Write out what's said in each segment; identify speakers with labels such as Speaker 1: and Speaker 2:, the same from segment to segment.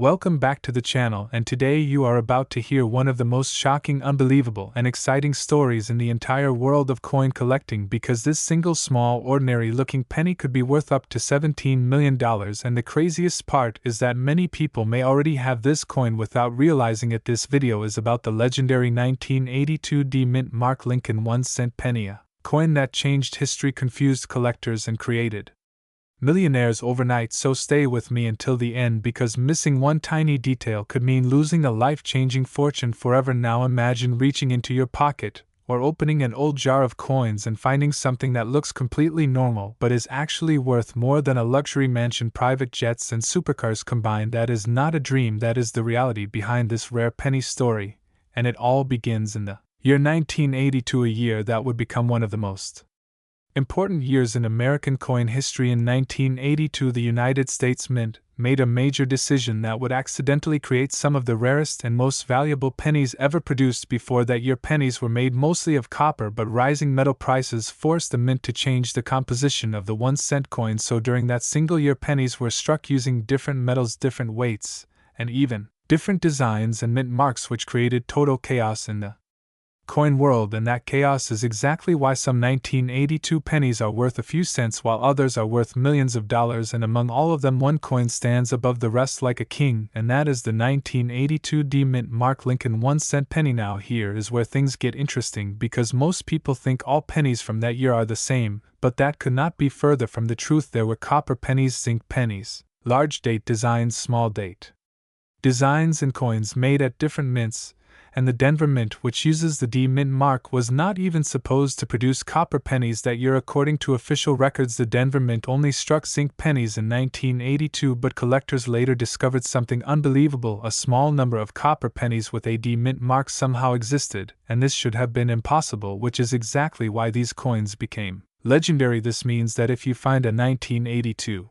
Speaker 1: Welcome back to the channel, and today you are about to hear one of the most shocking, unbelievable, and exciting stories in the entire world of coin collecting, because this single small ordinary looking penny could be worth up to $17 million, and the craziest part is that many people may already have this coin without realizing it. This video is about the legendary 1982 D Mint Mark Lincoln 1-cent penny, a coin that changed history, confused collectors, and created millionaires overnight. So stay with me until the end, because missing one tiny detail could mean losing a life-changing fortune forever. Now imagine reaching into your pocket or opening an old jar of coins and finding something that looks completely normal but is actually worth more than a luxury mansion, private jets, and supercars combined. That is not a dream, that is the reality behind this rare penny story, and it all begins in the year 1982, a year that would become one of the most important years in American coin history. In 1982, the United States Mint made a major decision that would accidentally create some of the rarest and most valuable pennies ever produced. Before that year, pennies were made mostly of copper, but rising metal prices forced the mint to change the composition of the 1-cent coin. So during that single year, pennies were struck using different metals, different weights, and even different designs and mint marks, which created total chaos in the coin world. And that chaos is exactly why some 1982 pennies are worth a few cents while others are worth millions of dollars, and among all of them one coin stands above the rest like a king, and that is the 1982 D Mint Mark Lincoln 1-cent penny. Now here is where things get interesting, because most people think all pennies from that year are the same, but that could not be further from the truth. There were copper pennies, zinc pennies, large date designs, small date designs, and coins made at different mints. And the Denver Mint, which uses the D Mint mark, was not even supposed to produce copper pennies that year. According to official records, the Denver Mint only struck zinc pennies in 1982, but collectors later discovered something unbelievable. A small number of copper pennies with a D Mint mark somehow existed, and this should have been impossible, which is exactly why these coins became legendary. This means that if you find a 1982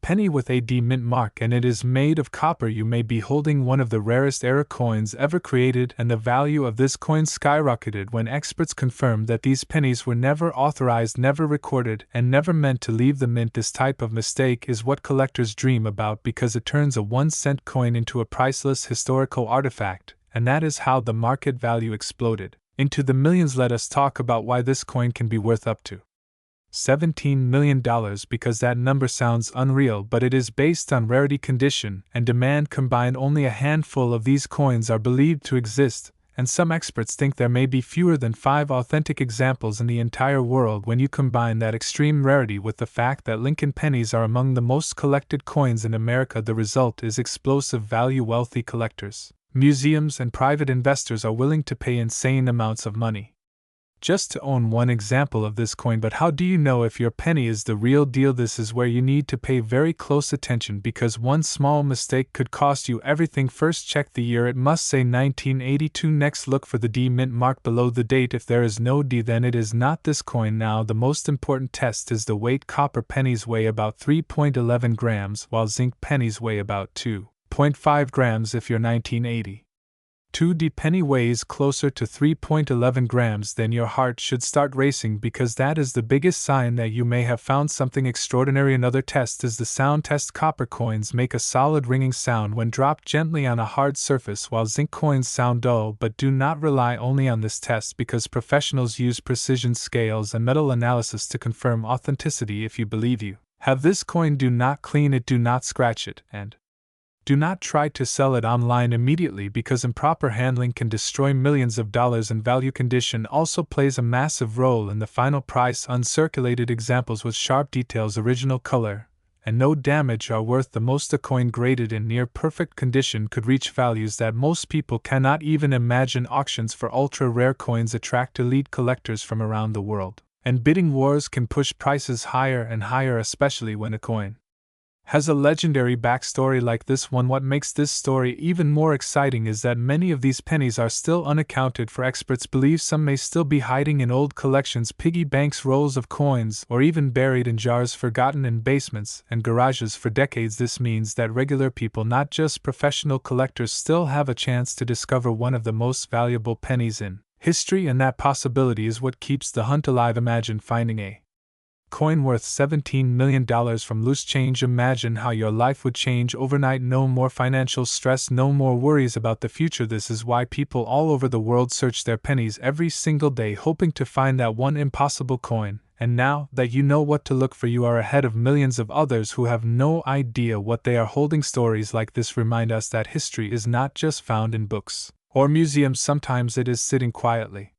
Speaker 1: penny with a D Mint mark and it is made of copper, you may be holding one of the rarest era coins ever created. And the value of this coin skyrocketed when experts confirmed that these pennies were never authorized, never recorded, and never meant to leave the mint. This type of mistake is what collectors dream about, because it turns a 1-cent coin into a priceless historical artifact, and that is how the market value exploded into the millions. Let us talk about why this coin can be worth up to $17 million, because that number sounds unreal, but it is based on rarity, condition, and demand combined. Only a handful of these coins are believed to exist, and some experts think there may be fewer than 5 authentic examples in the entire world. When you combine that extreme rarity with the fact that Lincoln pennies are among the most collected coins in America, the result is explosive value. Wealthy collectors, museums, and private investors are willing to pay insane amounts of money just to own one example of this coin. But how do you know if your penny is the real deal? This is where you need to pay very close attention, because one small mistake could cost you everything. First, check the year. It must say 1982. Next, look for the D Mint mark below the date. If there is no D, then it is not this coin. Now, the most important test is the weight. Copper pennies weigh about 3.11 grams, while zinc pennies weigh about 2.5 grams. If your 1980 2D penny weighs closer to 3.11 grams, then your heart should start racing, because that is the biggest sign that you may have found something extraordinary. Another test is the sound test. Copper coins make a solid ringing sound when dropped gently on a hard surface, while zinc coins sound dull. But do not rely only on this test, because professionals use precision scales and metal analysis to confirm authenticity. If you believe you have this coin, do not clean it, do not scratch it, and do not try to sell it online immediately, because improper handling can destroy millions of dollars in value. Condition also plays a massive role in the final price. Uncirculated examples with sharp details, original color, and no damage are worth the most. A coin graded in near perfect condition could reach values that most people cannot even imagine. Auctions for ultra rare coins attract elite collectors from around the world, and bidding wars can push prices higher and higher, especially when a coin has a legendary backstory like this one. What makes this story even more exciting is that many of these pennies are still unaccounted for. Experts believe some may still be hiding in old collections, piggy banks, rolls of coins, or even buried in jars forgotten in basements and garages for decades. This means that regular people, not just professional collectors, still have a chance to discover one of the most valuable pennies in history, and that possibility is what keeps the hunt alive. Imagine finding a coin worth $17 million from loose change. Imagine how your life would change overnight. No more financial stress, no more worries about the future. This is why people all over the world search their pennies every single day, hoping to find that one impossible coin. And now that you know what to look for, you are ahead of millions of others who have no idea what they are holding. Stories like this remind us that history is not just found in books or museums. Sometimes it is sitting quietly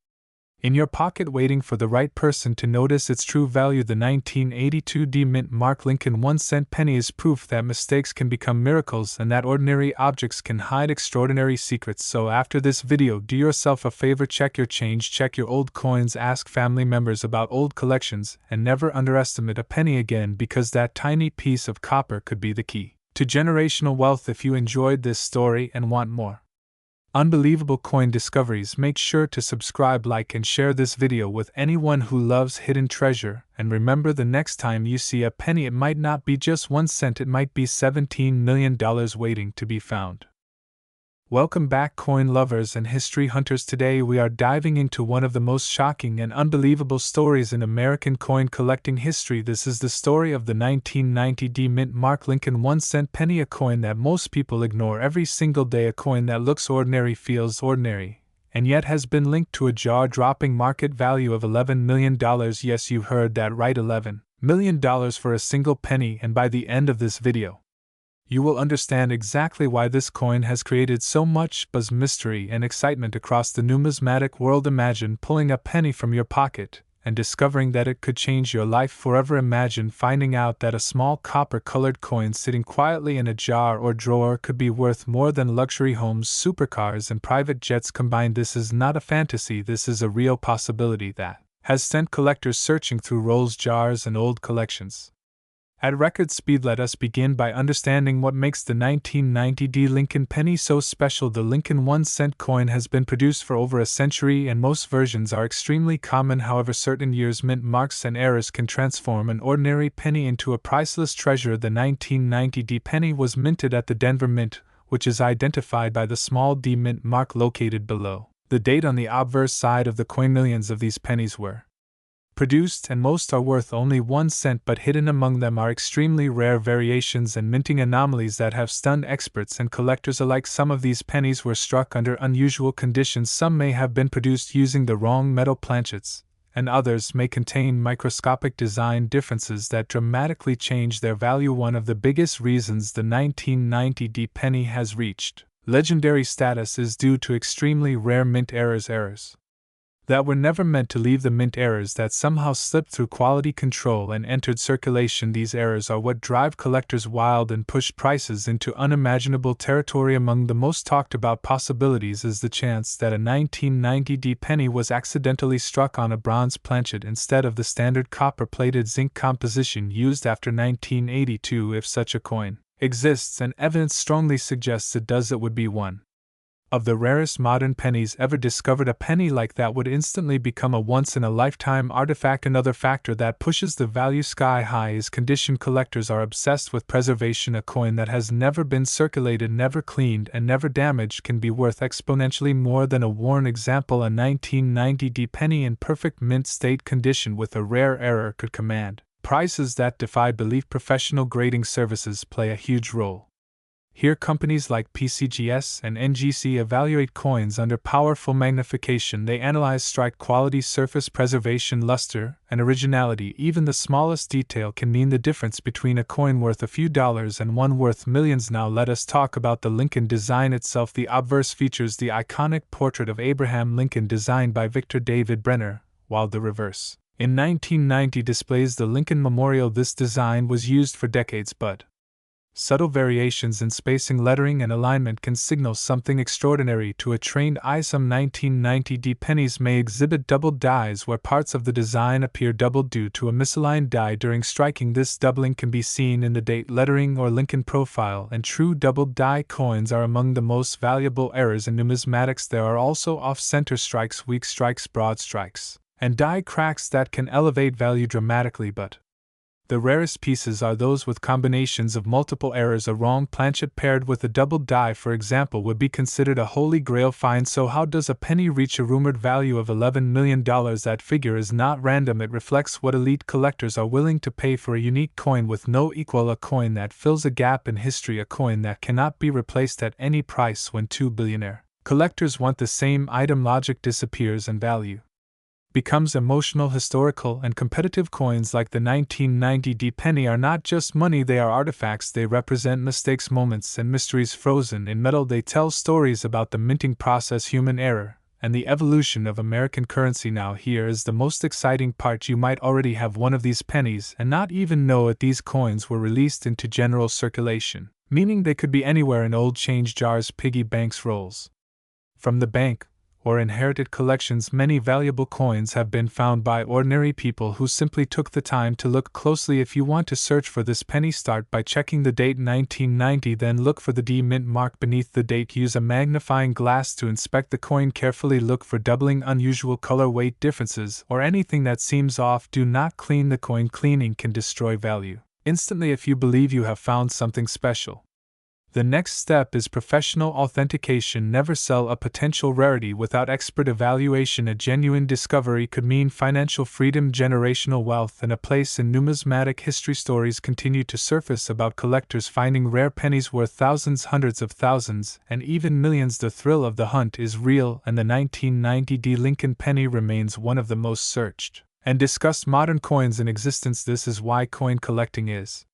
Speaker 1: in your pocket, waiting for the right person to notice its true value. The 1982 D Mint Mark Lincoln 1-cent penny is proof that mistakes can become miracles and that ordinary objects can hide extraordinary secrets. So after this video, do yourself a favor, check your change, check your old coins, ask family members about old collections, and never underestimate a penny again, because that tiny piece of copper could be the key to generational wealth. If you enjoyed this story and want more unbelievable coin discoveries, make sure to subscribe, like, and share this video with anyone who loves hidden treasure. And remember, the next time you see a penny, it might not be just 1 cent, it might be $17 million waiting to be found. Welcome back, coin lovers and history hunters. Today we are diving into one of the most shocking and unbelievable stories in American coin collecting history. This is the story of the 1990 D Mint Mark Lincoln 1-cent penny, a coin that most people ignore every single day, a coin that looks ordinary, feels ordinary, and yet has been linked to a jaw-dropping market value of $11 million. Yes, you heard that right, $11 million for a single penny. And by the end of this video, you will understand exactly why this coin has created so much buzz, mystery, and excitement across the numismatic world. Imagine pulling a penny from your pocket and discovering that it could change your life forever. Imagine finding out that a small copper-colored coin sitting quietly in a jar or drawer could be worth more than luxury homes, supercars, and private jets combined. This is not a fantasy, this is a real possibility that has sent collectors searching through rolls, jars, and old collections at record speed. Let us begin by understanding what makes the 1990 D Lincoln penny so special. The Lincoln 1-cent coin has been produced for over a century, and most versions are extremely common. However, certain years, mint marks, and errors can transform an ordinary penny into a priceless treasure. The 1990 D penny was minted at the Denver Mint, which is identified by the small D mint mark located below the date on the obverse side of the coin. Millions of these pennies were produced, and most are worth only 1 cent, but hidden among them are extremely rare variations and minting anomalies that have stunned experts and collectors alike. Some of these pennies were struck under unusual conditions, some may have been produced using the wrong metal planchets, and others may contain microscopic design differences that dramatically change their value. One of the biggest reasons the 1990 D penny has reached legendary status is due to extremely rare mint errors that were never meant to leave the mint, errors that somehow slipped through quality control and entered circulation. These errors are what drive collectors wild and push prices into unimaginable territory. Among the most talked about possibilities is the chance that a 1990 D penny was accidentally struck on a bronze planchet instead of the standard copper-plated zinc composition used after 1982. If such a coin exists, and evidence strongly suggests it does, it would be one of the rarest modern pennies ever discovered. A penny like that would instantly become a once-in-a-lifetime artifact. Another factor that pushes the value sky high is condition. Collectors are obsessed with preservation. A coin that has never been circulated, never cleaned, and never damaged can be worth exponentially more than a worn example. A 1990 D penny in perfect mint state condition with a rare error could command prices that defy belief. Professional grading services play a huge role here. Companies like PCGS and NGC evaluate coins under powerful magnification. They analyze strike quality, surface preservation, luster, and originality. Even the smallest detail can mean the difference between a coin worth a few dollars and one worth millions. Now let us talk about the Lincoln design itself. The obverse features the iconic portrait of Abraham Lincoln designed by Victor David Brenner, while the reverse, in 1990, displays the Lincoln Memorial. This design was used for decades, but subtle variations in spacing, lettering, and alignment can signal something extraordinary to a trained eye. Some 1990 D pennies may exhibit doubled dies where parts of the design appear doubled due to a misaligned die during striking. This doubling can be seen in the date, lettering, or Lincoln profile, and true doubled die coins are among the most valuable errors in numismatics. There are also off-center strikes, weak strikes, broad strikes, and die cracks that can elevate value dramatically, but The rarest pieces are those with combinations of multiple errors. A wrong planchet paired with a double die, for example, would be considered a holy grail find. So how does a penny reach a rumored value of $11 million? That figure is not random. It reflects what elite collectors are willing to pay for a unique coin with no equal, a coin that fills a gap in history, a coin that cannot be replaced at any price. When two billionaire collectors want the same item, logic disappears and value becomes emotional. Historical and competitive coins like the 1990 penny are not just money, they are artifacts. They represent mistakes, moments, and mysteries frozen in metal. They tell stories about the minting process, human error, and the evolution of American currency. Now here is the most exciting part. You might already have one of these pennies and not even know it. These coins were released into general circulation, meaning they could be anywhere in old change jars, piggy banks, rolls from the bank, or inherited collections. Many valuable coins have been found by ordinary people who simply took the time to look closely. If you want to search for this penny, start by checking the date 1990, then look for the D mint mark beneath the date. Use a magnifying glass to inspect the coin carefully. Look for doubling, unusual color, weight differences, or anything that seems off. Do not clean the coin. Cleaning can destroy value instantly if you believe you have found something special. The next step is professional authentication. Never sell a potential rarity without expert evaluation. A genuine discovery could mean financial freedom, generational wealth, and a place in numismatic history. Stories continue to surface about collectors finding rare pennies worth thousands, hundreds of thousands, and even millions. The thrill of the hunt is real, and the 1990 Lincoln penny remains one of the most searched and discussed modern coins in existence. This is why coin collecting is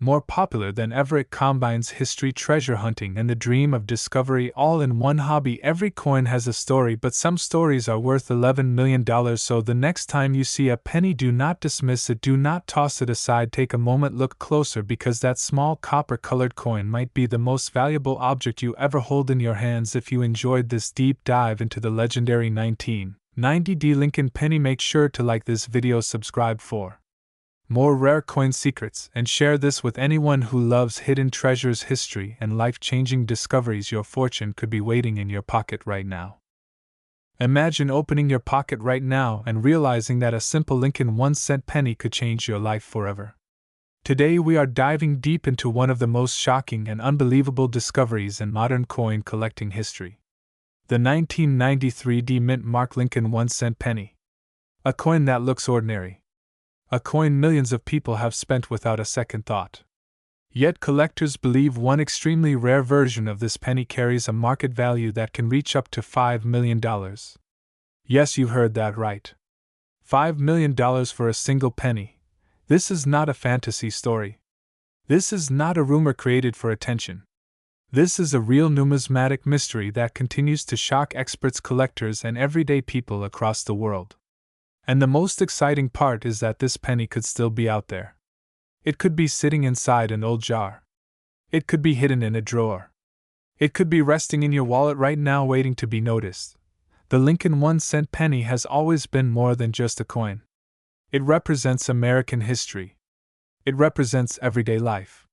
Speaker 1: more popular than ever. It combines history, treasure hunting, and the dream of discovery all in one hobby. Every coin has a story, but some stories are worth $11 million. So the next time you see a penny, do not dismiss it. Do not toss it aside. Take a moment, look closer, because that small copper-colored coin might be the most valuable object you ever hold in your hands. If you enjoyed this deep dive into the legendary 1990 Lincoln penny, make sure to like this video, subscribe for more rare coin secrets, and share this with anyone who loves hidden treasures, history, and life-changing discoveries. Your fortune could be waiting in your pocket right now. Imagine opening your pocket right now and realizing that a simple Lincoln 1-cent penny could change your life forever. Today we are diving deep into one of the most shocking and unbelievable discoveries in modern coin collecting history. The 1993 D mint mark Lincoln 1-cent penny. A coin that looks ordinary. A coin millions of people have spent without a second thought. Yet collectors believe one extremely rare version of this penny carries a market value that can reach up to $5 million. Yes, you heard that right. $5 million for a single penny. This is not a fantasy story. This is not a rumor created for attention. This is a real numismatic mystery that continues to shock experts, collectors, and everyday people across the world. And the most exciting part is that this penny could still be out there. It could be sitting inside an old jar. It could be hidden in a drawer. It could be resting in your wallet right now, waiting to be noticed. The Lincoln 1-cent penny has always been more than just a coin. It represents American history. It represents everyday life.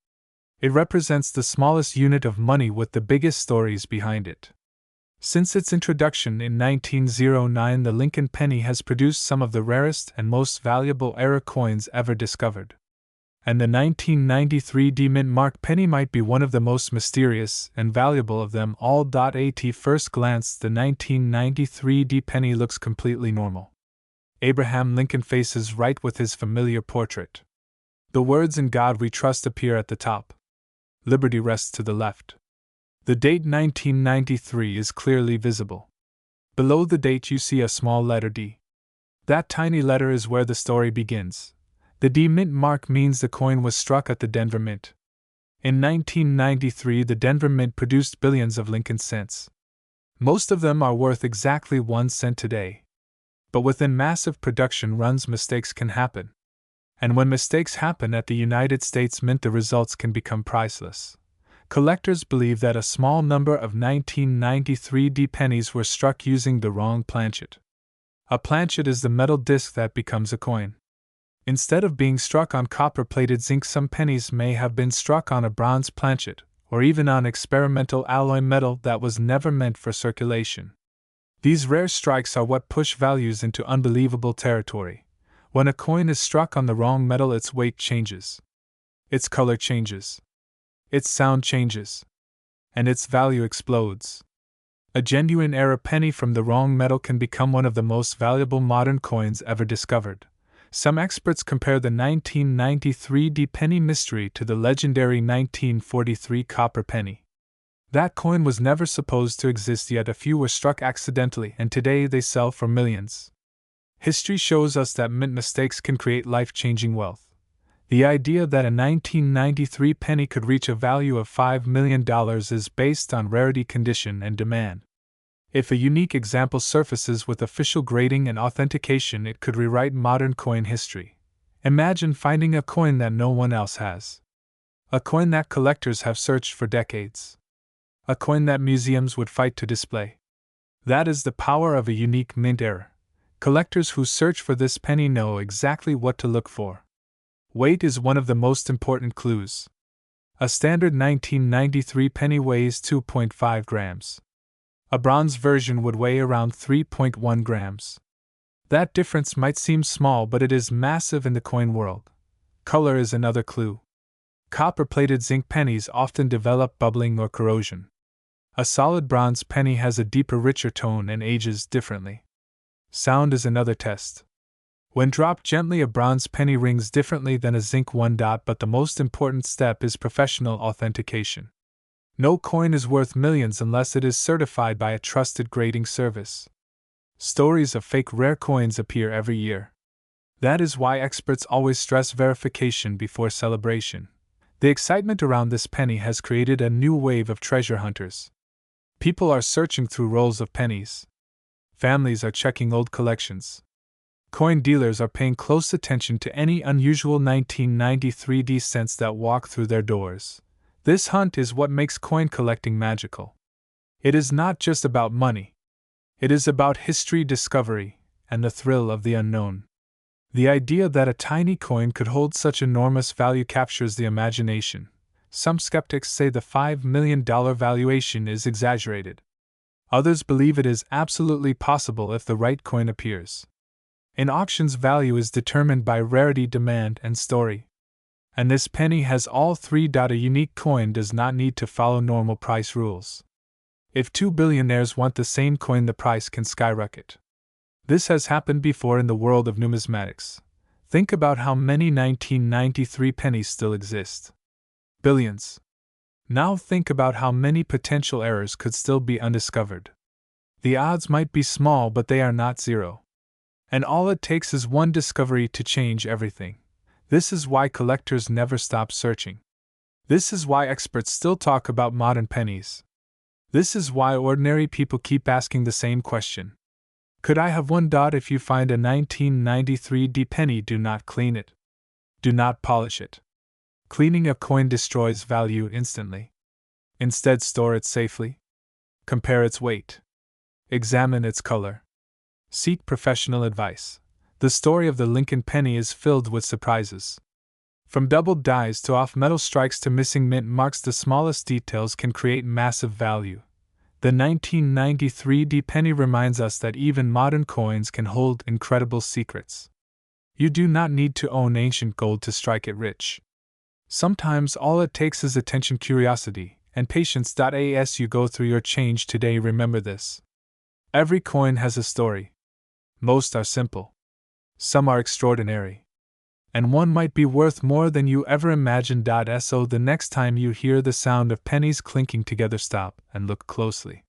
Speaker 1: It represents the smallest unit of money with the biggest stories behind it. Since its introduction in 1909, the Lincoln penny has produced some of the rarest and most valuable era coins ever discovered. And the 1993 D mint mark penny might be one of the most mysterious and valuable of them all. At first glance, the 1993 D penny looks completely normal. Abraham Lincoln faces right with his familiar portrait. The words "In God We Trust" appear at the top. Liberty rests to the left. The date 1993 is clearly visible. Below the date you see a small letter D. That tiny letter is where the story begins. The D mint mark means the coin was struck at the Denver Mint. In 1993, the Denver Mint produced billions of Lincoln cents. Most of them are worth exactly 1 cent today. But within massive production runs, mistakes can happen. And when mistakes happen at the United States Mint, the results can become priceless. Collectors believe that a small number of 1993 D pennies were struck using the wrong planchet. A planchet is the metal disc that becomes a coin. Instead of being struck on copper-plated zinc, some pennies may have been struck on a bronze planchet, or even on experimental alloy metal that was never meant for circulation. These rare strikes are what push values into unbelievable territory. When a coin is struck on the wrong metal, its weight changes. Its color changes. Its sound changes. And its value explodes. A genuine era penny from the wrong metal can become one of the most valuable modern coins ever discovered. Some experts compare the 1993 D penny mystery to the legendary 1943 copper penny. That coin was never supposed to exist, yet a few were struck accidentally, and today they sell for millions. History shows us that mint mistakes can create life-changing wealth. The idea that a 1993 penny could reach a value of $5 million is based on rarity, condition, and demand. If a unique example surfaces with official grading and authentication, it could rewrite modern coin history. Imagine finding a coin that no one else has. A coin that collectors have searched for decades. A coin that museums would fight to display. That is the power of a unique mint era. Collectors who search for this penny know exactly what to look for. Weight is one of the most important clues. A standard 1993 penny weighs 2.5 grams. A bronze version would weigh around 3.1 grams. That difference might seem small, but it is massive in the coin world. Color is another clue. Copper-plated zinc pennies often develop bubbling or corrosion. A solid bronze penny has a deeper, richer tone and ages differently. Sound is another test. When dropped gently, a bronze penny rings differently than a zinc one. But the most important step is professional authentication. No coin is worth millions unless it is certified by a trusted grading service. Stories of fake rare coins appear every year. That is why experts always stress verification before celebration. The excitement around this penny has created a new wave of treasure hunters. People are searching through rolls of pennies. Families are checking old collections. Coin dealers are paying close attention to any unusual 1993 D cents that walk through their doors. This hunt is what makes coin collecting magical. It is not just about money. It is about history, discovery, and the thrill of the unknown. The idea that a tiny coin could hold such enormous value captures the imagination. Some skeptics say the $5 million valuation is exaggerated. Others believe it is absolutely possible if the right coin appears. In auctions, value is determined by rarity, demand, and story. And this penny has all three. A unique coin does not need to follow normal price rules. If two billionaires want the same coin, the price can skyrocket. This has happened before in the world of numismatics. Think about how many 1993 pennies still exist. Billions. Now think about how many potential errors could still be undiscovered. The odds might be small, but they are not zero. And all it takes is one discovery to change everything. This is why collectors never stop searching. This is why experts still talk about modern pennies. This is why ordinary people keep asking the same question. Could I have one? If you find a 1993 D penny, do not clean it. Do not polish it. Cleaning a coin destroys value instantly. Instead, store it safely. Compare its weight. Examine its color. Seek professional advice. The story of the Lincoln penny is filled with surprises. From doubled dies to off-metal strikes to missing mint marks, the smallest details can create massive value. The 1993 D penny reminds us that even modern coins can hold incredible secrets. You do not need to own ancient gold to strike it rich. Sometimes all it takes is attention, curiosity, and patience. As you go through your change today, remember this. Every coin has a story. Most are simple. Some are extraordinary. And one might be worth more than you ever imagined. So the next time you hear the sound of pennies clinking together, stop and look closely.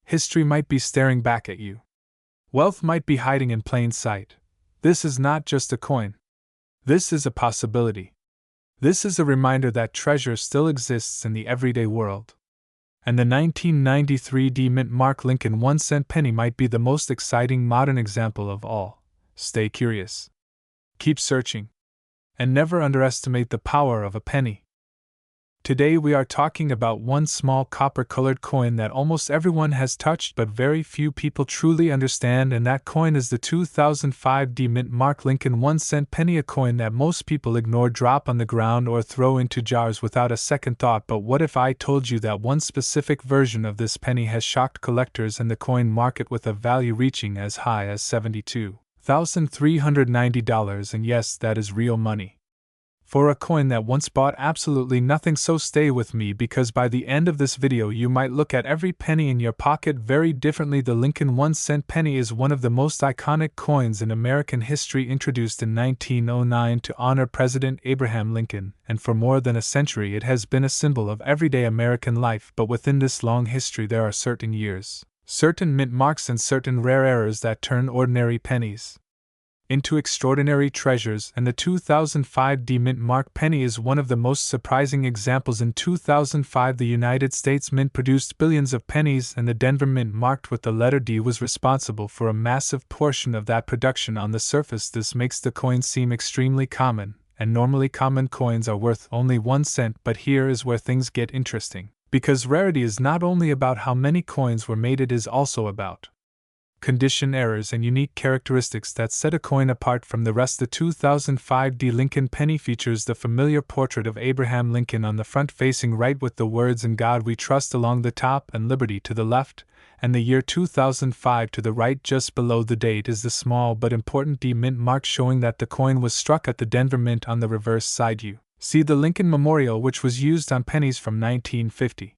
Speaker 1: History might be staring back at you. Wealth might be hiding in plain sight. This is not just a coin. This is a possibility. This is a reminder that treasure still exists in the everyday world. And the 1993 D mint mark Lincoln 1-cent penny might be the most exciting modern example of all. Stay curious. Keep searching. And never underestimate the power of a penny. Today we are talking about one small copper-colored coin that almost everyone has touched but very few people truly understand, and that coin is the 2005 D mint mark Lincoln 1-cent penny, a coin that most people ignore, drop on the ground, or throw into jars without a second thought. But what if I told you that one specific version of this penny has shocked collectors and the coin market with a value reaching as high as $72 $1,390, and yes, that is real money. For a coin that once bought absolutely nothing, so stay with me because by the end of this video you might look at every penny in your pocket very differently. The Lincoln 1-cent penny is one of the most iconic coins in American history, introduced in 1909 to honor President Abraham Lincoln, and for more than a century it has been a symbol of everyday American life. But within this long history there are certain years, certain mint marks, and certain rare errors that turn ordinary pennies into extraordinary treasures, and the 2005 D Mint Mark penny is one of the most surprising examples. In 2005, the United States Mint produced billions of pennies, and the Denver Mint marked with the letter D was responsible for a massive portion of that production. On the surface, this makes the coin seem extremely common, and normally common coins are worth only 1 cent, but here is where things get interesting. Because rarity is not only about how many coins were made, it is also about condition, errors, and unique characteristics that set a coin apart from the rest. The 2005 D Lincoln penny features the familiar portrait of Abraham Lincoln on the front, facing right, with the words "In God We Trust" along the top and "Liberty" to the left, and the year 2005 to the right. Just below the date is the small but important D Mint mark, showing that the coin was struck at the Denver Mint. On the reverse side you see the Lincoln Memorial, which was used on pennies from 1950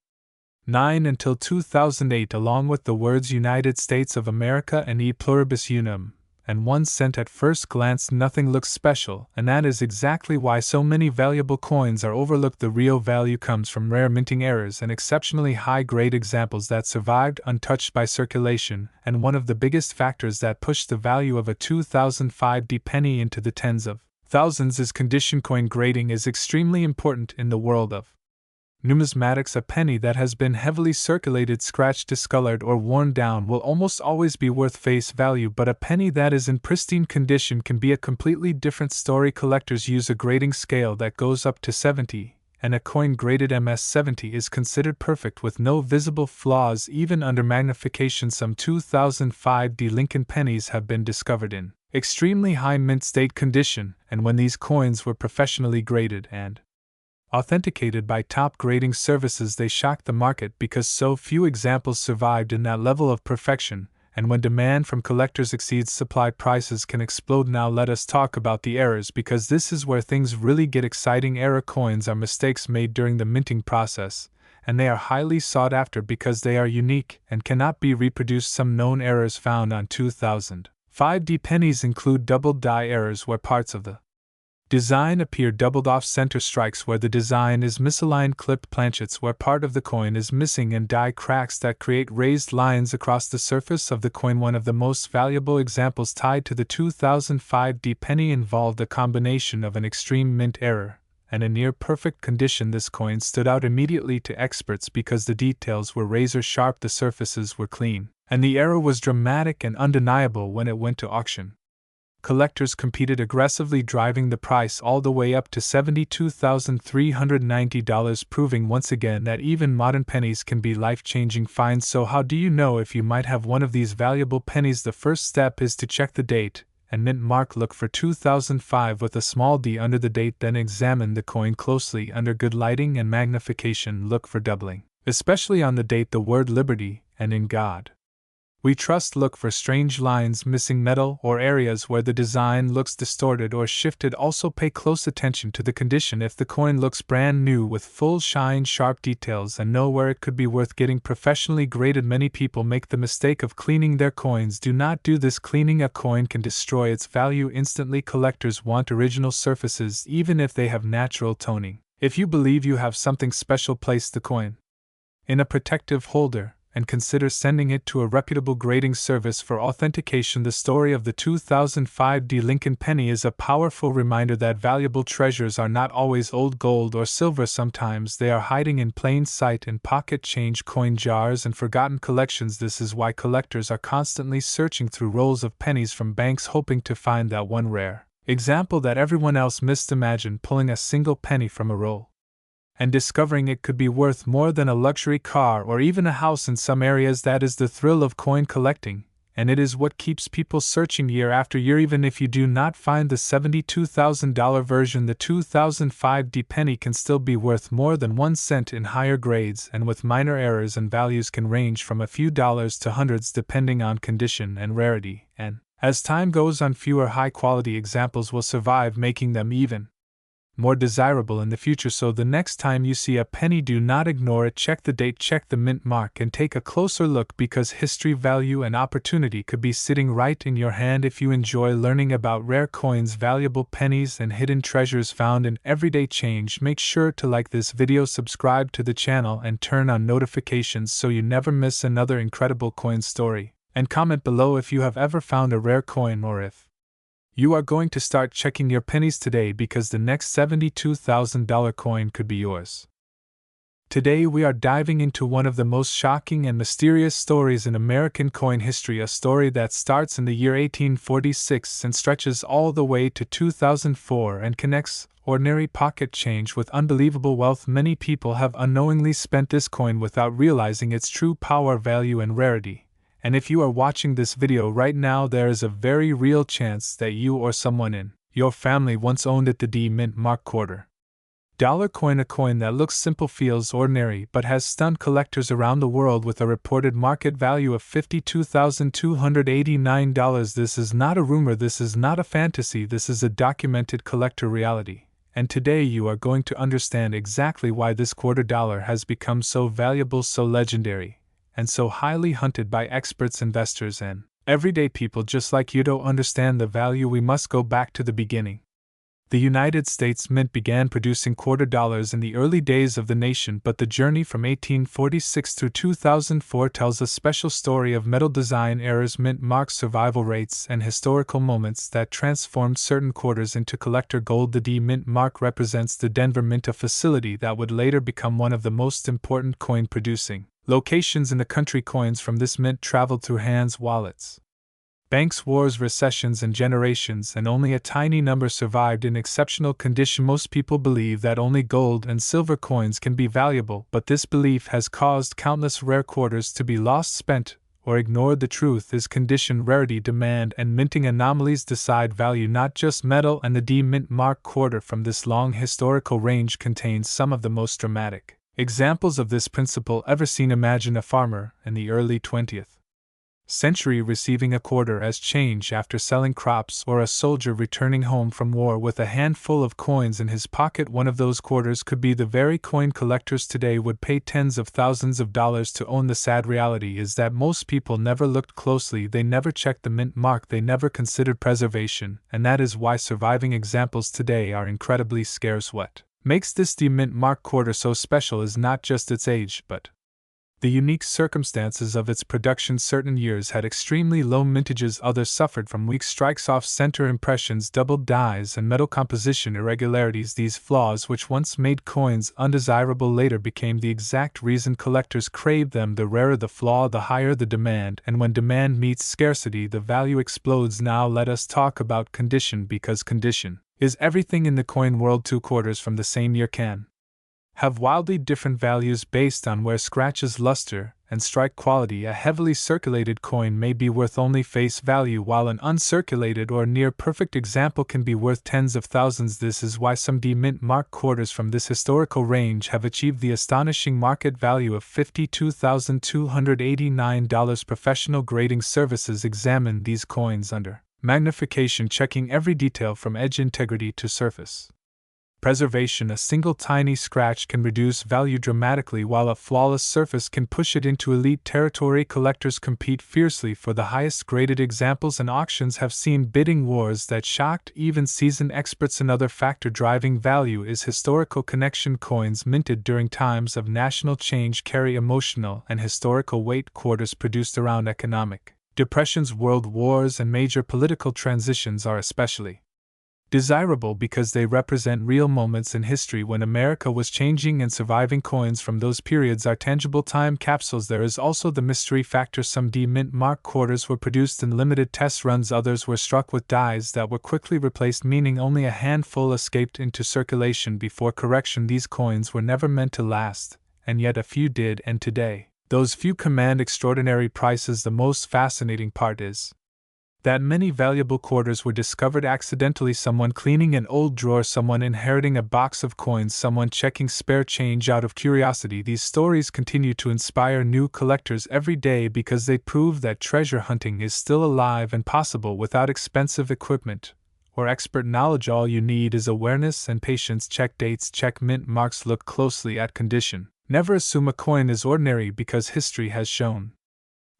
Speaker 1: until 2008, along with the words United States of America and E Pluribus Unum, and 1 cent. At first glance nothing looks special, and that is exactly why so many valuable coins are overlooked. The real value comes from rare minting errors and exceptionally high-grade examples that survived untouched by circulation, and one of the biggest factors that pushed the value of a 2005 D penny into the tens of thousands is condition. Coin grading is extremely important in the world of numismatics. A penny that has been heavily circulated, scratched, discolored, or worn down will almost always be worth face value, but a penny that is in pristine condition can be a completely different story. Collectors use a grading scale that goes up to 70, and a coin graded MS-70 is considered perfect with no visible flaws even under magnification. Some 2005 D Lincoln pennies have been discovered in extremely high mint state condition, and when these coins were professionally graded and authenticated by top grading services, they shocked the market because so few examples survived in that level of perfection, and when demand from collectors exceeds supply, prices can explode. Now let us talk about the errors, because this is where things really get exciting. Error coins are mistakes made during the minting process, and they are highly sought after because they are unique and cannot be reproduced. Some known errors found on 2005 D pennies include doubled die errors, where parts of the design appear doubled off, center strikes where the design is misaligned, clipped planchets where part of the coin is missing, and die cracks that create raised lines across the surface of the coin. One of the most valuable examples tied to the 2005 D penny involved a combination of an extreme mint error and a near-perfect condition. This coin stood out immediately to experts because the details were razor-sharp, the surfaces were clean, and the error was dramatic and undeniable. When it went to auction, collectors competed aggressively, driving the price all the way up to $72,390, proving once again that even modern pennies can be life-changing finds. So how do you know if you might have one of these valuable pennies? The first step is to check the date and mint mark. Look for 2005 with a small d under the date, then examine the coin closely under good lighting and magnification. Look for doubling, especially on the date, the word Liberty, and In God We Trust. Look for strange lines, missing metal, or areas where the design looks distorted or shifted. Also pay close attention to the condition. If the coin looks brand new with full shine, sharp details, and know where it could be worth getting professionally graded. Many people make the mistake of cleaning their coins. Do not do this. Cleaning a coin can destroy its value instantly. Collectors want original surfaces even if they have natural toning. If you believe you have something special, place the coin in a protective holder and consider sending it to a reputable grading service for authentication. The story of the 2005 D Lincoln penny is a powerful reminder that valuable treasures are not always old gold or silver. Sometimes they are hiding in plain sight in pocket change, coin jars, and forgotten collections. This is why collectors are constantly searching through rolls of pennies from banks, hoping to find that one rare example that everyone else missed. Imagine pulling a single penny from a roll and discovering it could be worth more than a luxury car or even a house in some areas. That is the thrill of coin collecting, and it is what keeps people searching year after year. Even if you do not find the $72,000 version, the 2005 D penny can still be worth more than 1 cent in higher grades, and with minor errors, and values can range from a few dollars to hundreds depending on condition and rarity. And As time goes on, fewer high-quality examples will survive, making them even more desirable in the future. So the next time you see a penny, do not ignore it. Check the date, check the mint mark, and take a closer look, because history, value, and opportunity could be sitting right in your hand. If you enjoy learning about rare coins, valuable pennies, and hidden treasures found in everyday change, make sure to like this video, subscribe to the channel, and turn on notifications so you never miss another incredible coin story. And comment below if you have ever found a rare coin, or if you are going to start checking your pennies today, because the next $72,000 coin could be yours. Today we are diving into one of the most shocking and mysterious stories in American coin history, a story that starts in the year 1846 and stretches all the way to 2004 and connects ordinary pocket change with unbelievable wealth. Many people have unknowingly spent this coin without realizing its true power, value, and rarity. And if you are watching this video right now, there is a very real chance that you or someone in your family once owned it. The D Mint Mark $quarter coin, a coin that looks simple, feels ordinary, but has stunned collectors around the world with a reported market value of $52,289. This is not a rumor, this is not a fantasy, this is a documented collector reality. And today you are going to understand exactly why this $quarter has become so valuable, so legendary, and so highly hunted by experts, investors, and everyday people just like you. To understand the value, we must go back to the beginning. The United States Mint began producing $quarter in the early days of the nation, but the journey from 1846 through 2004 tells a special story of metal design errors, mint marks, survival rates, and historical moments that transformed certain quarters into collector gold. The D Mint Mark represents the Denver Mint, a facility that would later become one of the most important coin producing locations in the country. Coins from this mint traveled through hands, wallets, banks, wars, recessions, and generations, and only a tiny number survived in exceptional condition. Most people believe that only gold and silver coins can be valuable, but this belief has caused countless rare quarters to be lost, spent, or ignored. The truth is, condition, rarity, demand, and minting anomalies decide value, not just metal. And the D Mint Mark quarter from this long historical range contains some of the most dramatic examples of this principle ever seen. Imagine a farmer in the early 20th century receiving a quarter as change after selling crops, or a soldier returning home from war with a handful of coins in his pocket. One of those quarters could be the very coin collectors today would pay tens of thousands of dollars to own. The sad reality is that most people never looked closely, they never checked the mint mark, they never considered preservation, and that is why surviving examples today are incredibly scarce. What makes this D Mint Mark quarter so special is not just its age, but the unique circumstances of its production. Certain years had extremely low mintages, others suffered from weak strikes, off-center impressions, doubled dies, and metal composition irregularities. These flaws, which once made coins undesirable, later became the exact reason collectors craved them. The rarer the flaw, the higher the demand, and when demand meets scarcity, the value explodes. Now let us talk about condition, because condition is everything in the coin world. Two quarters from the same year can have wildly different values based on wear, scratches, luster, and strike quality. A heavily circulated coin may be worth only face value, while an uncirculated or near perfect example can be worth tens of thousands. This is why some D Mint Mark quarters from this historical range have achieved the astonishing market value of $52,289. Professional grading services examine these coins under magnification, checking every detail from edge integrity to surface preservation. A single tiny scratch can reduce value dramatically, while a flawless surface can push it into elite territory. Collectors compete fiercely for the highest graded examples, and auctions have seen bidding wars that shocked even seasoned experts. Another factor driving value is historical connection. Coins minted during times of national change carry emotional and historical weight. Quarters produced around economic depressions, world wars, and major political transitions are especially desirable because they represent real moments in history when America was changing, and surviving coins from those periods are tangible time capsules. There is also the mystery factor. Some D Mint Mark quarters were produced in limited test runs, others were struck with dies that were quickly replaced, meaning only a handful escaped into circulation before correction. These coins were never meant to last, and yet a few did, and today, those few command extraordinary prices. The most fascinating part is That many valuable quarters were discovered accidentally, someone cleaning an old drawer, someone inheriting a box of coins, someone checking spare change out of curiosity. These stories continue to inspire new collectors every day because they prove that treasure hunting is still alive and possible without expensive equipment or expert knowledge. All you need is awareness and patience. Check dates, check mint marks, look closely at condition. Never assume a coin is ordinary because history has shown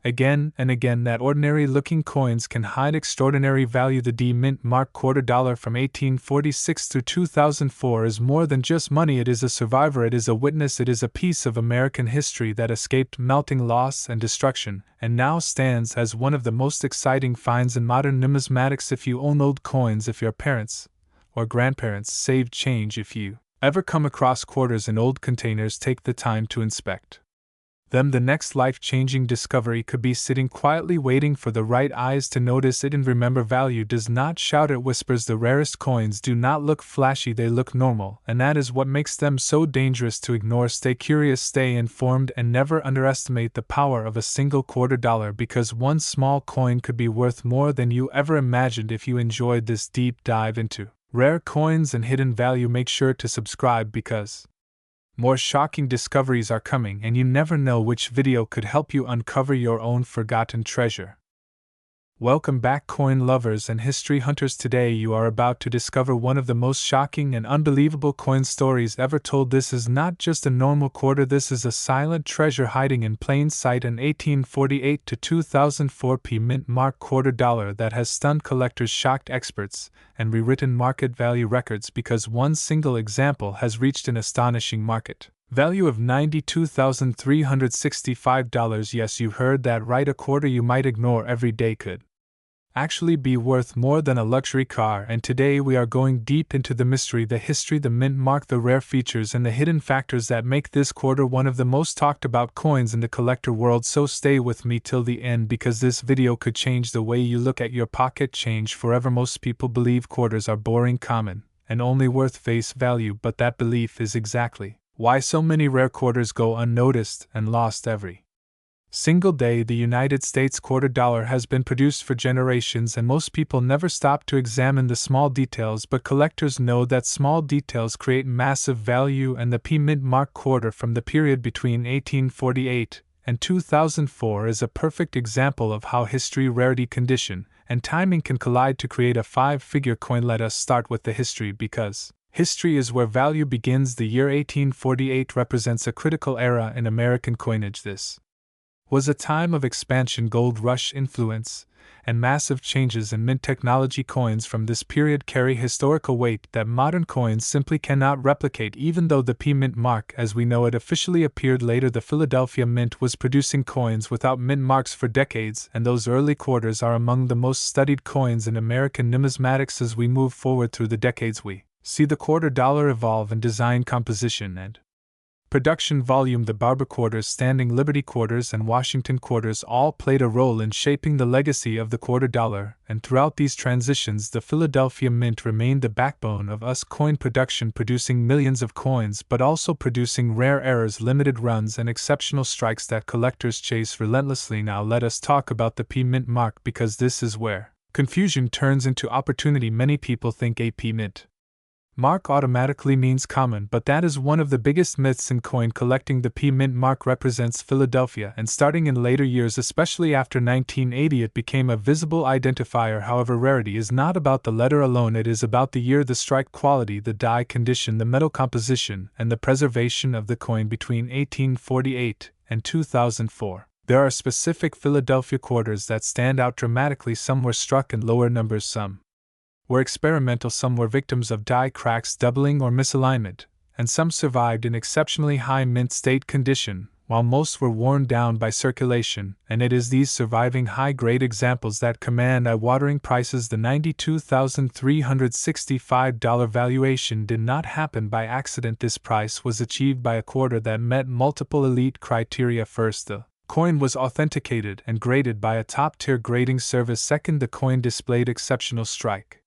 Speaker 1: again and again that ordinary-looking coins can hide extraordinary value. The D mint mark $quarter from 1846 through 2004 is more than just money. It is a survivor, it is a witness, it is a piece of American history that escaped melting, loss, and destruction, and now stands as one of the most exciting finds in modern numismatics. If you own old coins, if your parents or grandparents saved change, if you ever come across quarters in old containers, take the time to inspect them. The next life-changing discovery could be sitting quietly waiting for the right eyes to notice it. And remember, value does not shout, it whispers. The rarest coins do not look flashy, they look normal, and that is what makes them so dangerous to ignore. Stay curious, stay informed, and never underestimate the power of a single $quarter, because one small coin could be worth more than you ever imagined. If you enjoyed this deep dive into rare coins and hidden value, make sure to subscribe because more shocking discoveries are coming, and you never know which video could help you uncover your own forgotten treasure. Welcome back, coin lovers and history hunters. Today you are about to discover one of the most shocking and unbelievable coin stories ever told. This is not just a normal quarter, this is a silent treasure hiding in plain sight. An 1848 to 2004 P mint mark $quarter that has stunned collectors, shocked experts, and rewritten market value records because one single example has reached an astonishing market value of $92,365. Yes, you heard that right, a quarter you might ignore every day could actually be worth more than a luxury car. And today we are going deep into the mystery, the history, the mint mark, the rare features, and the hidden factors that make this quarter one of the most talked about coins in the collector world. So stay with me till the end, because this video could change the way you look at your pocket change forever. Most people believe quarters are boring, common, and only worth face value, but that belief is exactly why so many rare quarters go unnoticed and lost every single day. The United States $quarter has been produced for generations, and most people never stop to examine the small details, but collectors know that small details create massive value. And the P mint mark quarter from the period between 1848 and 2004 is a perfect example of how history, rarity, condition, and timing can collide to create a five-figure coin. Let us start with the history, because history is where value begins. The year 1848 represents a critical era in American coinage. This was a time of expansion, gold rush influence, and massive changes in mint technology. Coins from this period carry historical weight that modern coins simply cannot replicate. Even though the P mint mark as we know it officially appeared later, the Philadelphia Mint was producing coins without mint marks for decades, and those early quarters are among the most studied coins in American numismatics. As we move forward through the decades, we see the $quarter evolve in design, composition, and production volume. The Barber quarters, Standing Liberty quarters, and Washington quarters all played a role in shaping the legacy of the $quarter, and throughout these transitions the Philadelphia Mint remained the backbone of US coin production, producing millions of coins but also producing rare errors, limited runs, and exceptional strikes that collectors chase relentlessly. Now let us talk about the P mint mark, because this is where confusion turns into opportunity. Many people think a P mint mark automatically means common, but that is one of the biggest myths in coin collecting. The P mint mark represents Philadelphia, and starting in later years, especially after 1980, it became a visible identifier. However, rarity is not about the letter alone, it is about the year, the strike quality, the die condition, the metal composition, and the preservation of the coin. Between 1848 and 2004, there are specific Philadelphia quarters that stand out dramatically. Some were struck in lower numbers, some were experimental, some were victims of die cracks, doubling, or misalignment, and some survived in exceptionally high mint state condition, while most were worn down by circulation. And it is these surviving high-grade examples that command eye-watering prices. The $92,365 valuation did not happen by accident. This price was achieved by a quarter that met multiple elite criteria. First, the coin was authenticated and graded by a top-tier grading service. Second, the coin displayed exceptional strike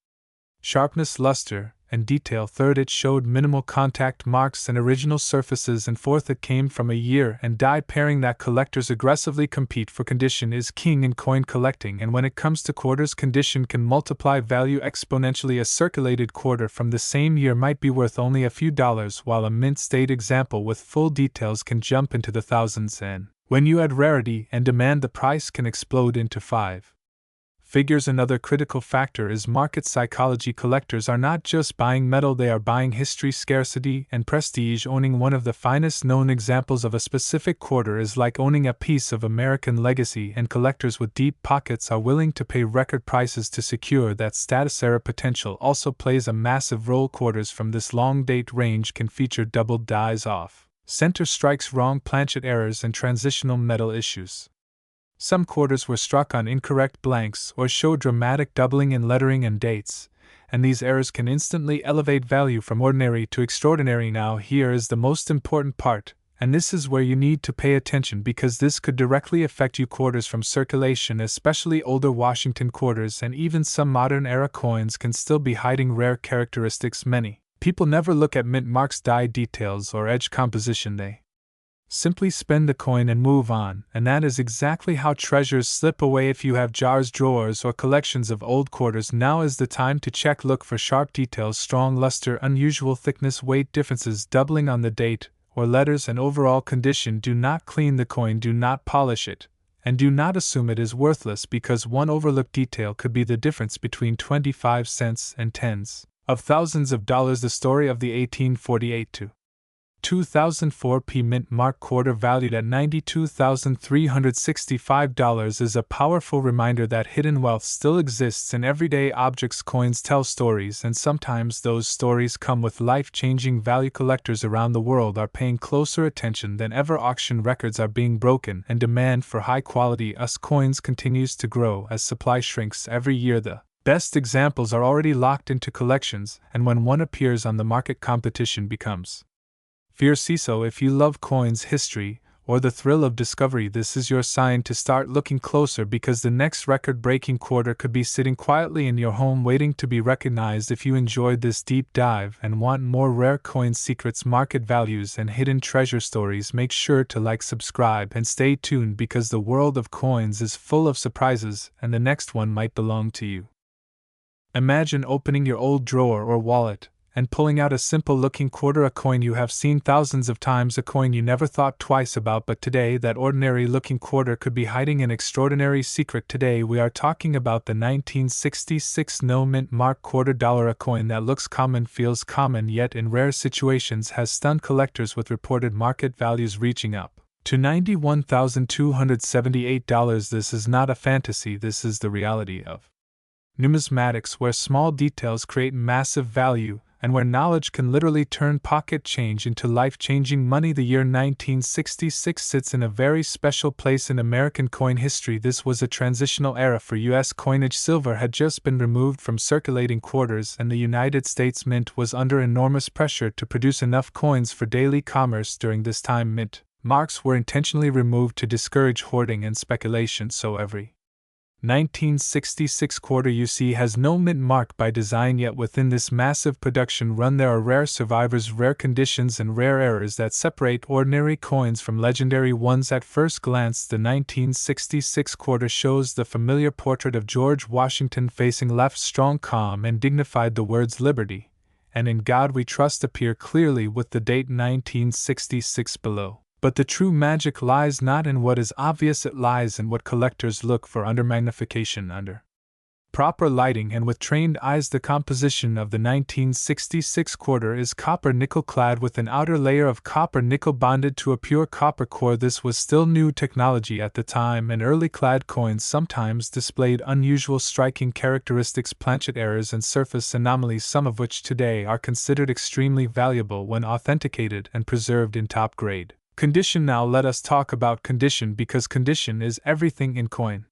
Speaker 1: sharpness, luster, and detail. Third, it showed minimal contact marks and original surfaces. And fourth, it came from a year and die pairing that collectors aggressively compete for. Condition is king in coin collecting, and when it comes to quarters, condition can multiply value exponentially. A circulated quarter from the same year might be worth only a few dollars, while a mint state example with full details can jump into the thousands, and when you add rarity and demand, the price can explode into five figures. Another critical factor is market psychology. Collectors are not just buying metal, they are buying history, scarcity, and prestige. Owning one of the finest known examples of a specific quarter is like owning a piece of American legacy, and collectors with deep pockets are willing to pay record prices to secure that status. Era potential also plays a massive role. Quarters from this long date range can feature doubled dies off center strikes, wrong planchet errors, and transitional metal issues. Some quarters were struck on incorrect blanks or show dramatic doubling in lettering and dates, and these errors can instantly elevate value from ordinary to extraordinary. Now, here is the most important part, and this is where you need to pay attention because this could directly affect you. Quarters from circulation, especially older Washington quarters and even some modern era coins, can still be hiding rare characteristics. Many people never look at mint marks, die details, or edge composition. They simply spend the coin and move on, and that is exactly how treasures slip away. If you have jars, drawers, or collections of old quarters, now is the time to check. Look for sharp details, strong luster, unusual thickness, weight differences, doubling on the date or letters, and overall condition. Do not clean the coin, do not polish it, and do not assume it is worthless because one overlooked detail could be the difference between 25 cents and tens of thousands of dollars. The story of the 1848 to 2004 P mint mark quarter valued at $92,365 is a powerful reminder that hidden wealth still exists in everyday objects. Coins tell stories, and sometimes those stories come with life-changing value. Collectors around the world are paying closer attention than ever. Auction records are being broken, and demand for high-quality coins continues to grow as supply shrinks every year. The best examples are already locked into collections, and when one appears on the market, competition becomes fierce. So if you love coins, history, or the thrill of discovery, this is your sign to start looking closer, because the next record-breaking quarter could be sitting quietly in your home waiting to be recognized. If you enjoyed this deep dive and want more rare coin secrets, market values, and hidden treasure stories, make sure to like, subscribe, and stay tuned, because the world of coins is full of surprises, and the next one might belong to you. Imagine opening your old drawer or wallet and pulling out a simple-looking quarter, a coin you have seen thousands of times, a coin you never thought twice about. But today, that ordinary-looking quarter could be hiding an extraordinary secret. Today we are talking about the 1966 no mint mark $quarter, a coin that looks common, feels common, yet in rare situations has stunned collectors, with reported market values reaching up to $91,278. This is not a fantasy, this is the reality of numismatics, where small details create massive value, and where knowledge can literally turn pocket change into life-changing money. The year 1966 sits in a very special place in American coin history. This was a transitional era for U.S. coinage. Silver had just been removed from circulating quarters, and the United States Mint was under enormous pressure to produce enough coins for daily commerce. During this time, mint marks were intentionally removed to discourage hoarding and speculation, so every 1966 quarter you see has no mint mark by design. Yet within this massive production run there are rare survivors, rare conditions, and rare errors that separate ordinary coins from legendary ones. At first glance, the 1966 quarter shows the familiar portrait of George Washington facing left, strong, calm, and dignified. The words "Liberty" and "In God We Trust" appear clearly with the date 1966 below. But the true magic lies not in what is obvious, it lies in what collectors look for under magnification, under proper lighting, and with trained eyes. The composition of the 1966 quarter is copper nickel clad with an outer layer of copper nickel bonded to a pure copper core. This was still new technology at the time, and early clad coins sometimes displayed unusual striking characteristics, planchet errors, and surface anomalies, some of which today are considered extremely valuable when authenticated and preserved in top grade condition. Now let us talk about condition, because condition is everything in coin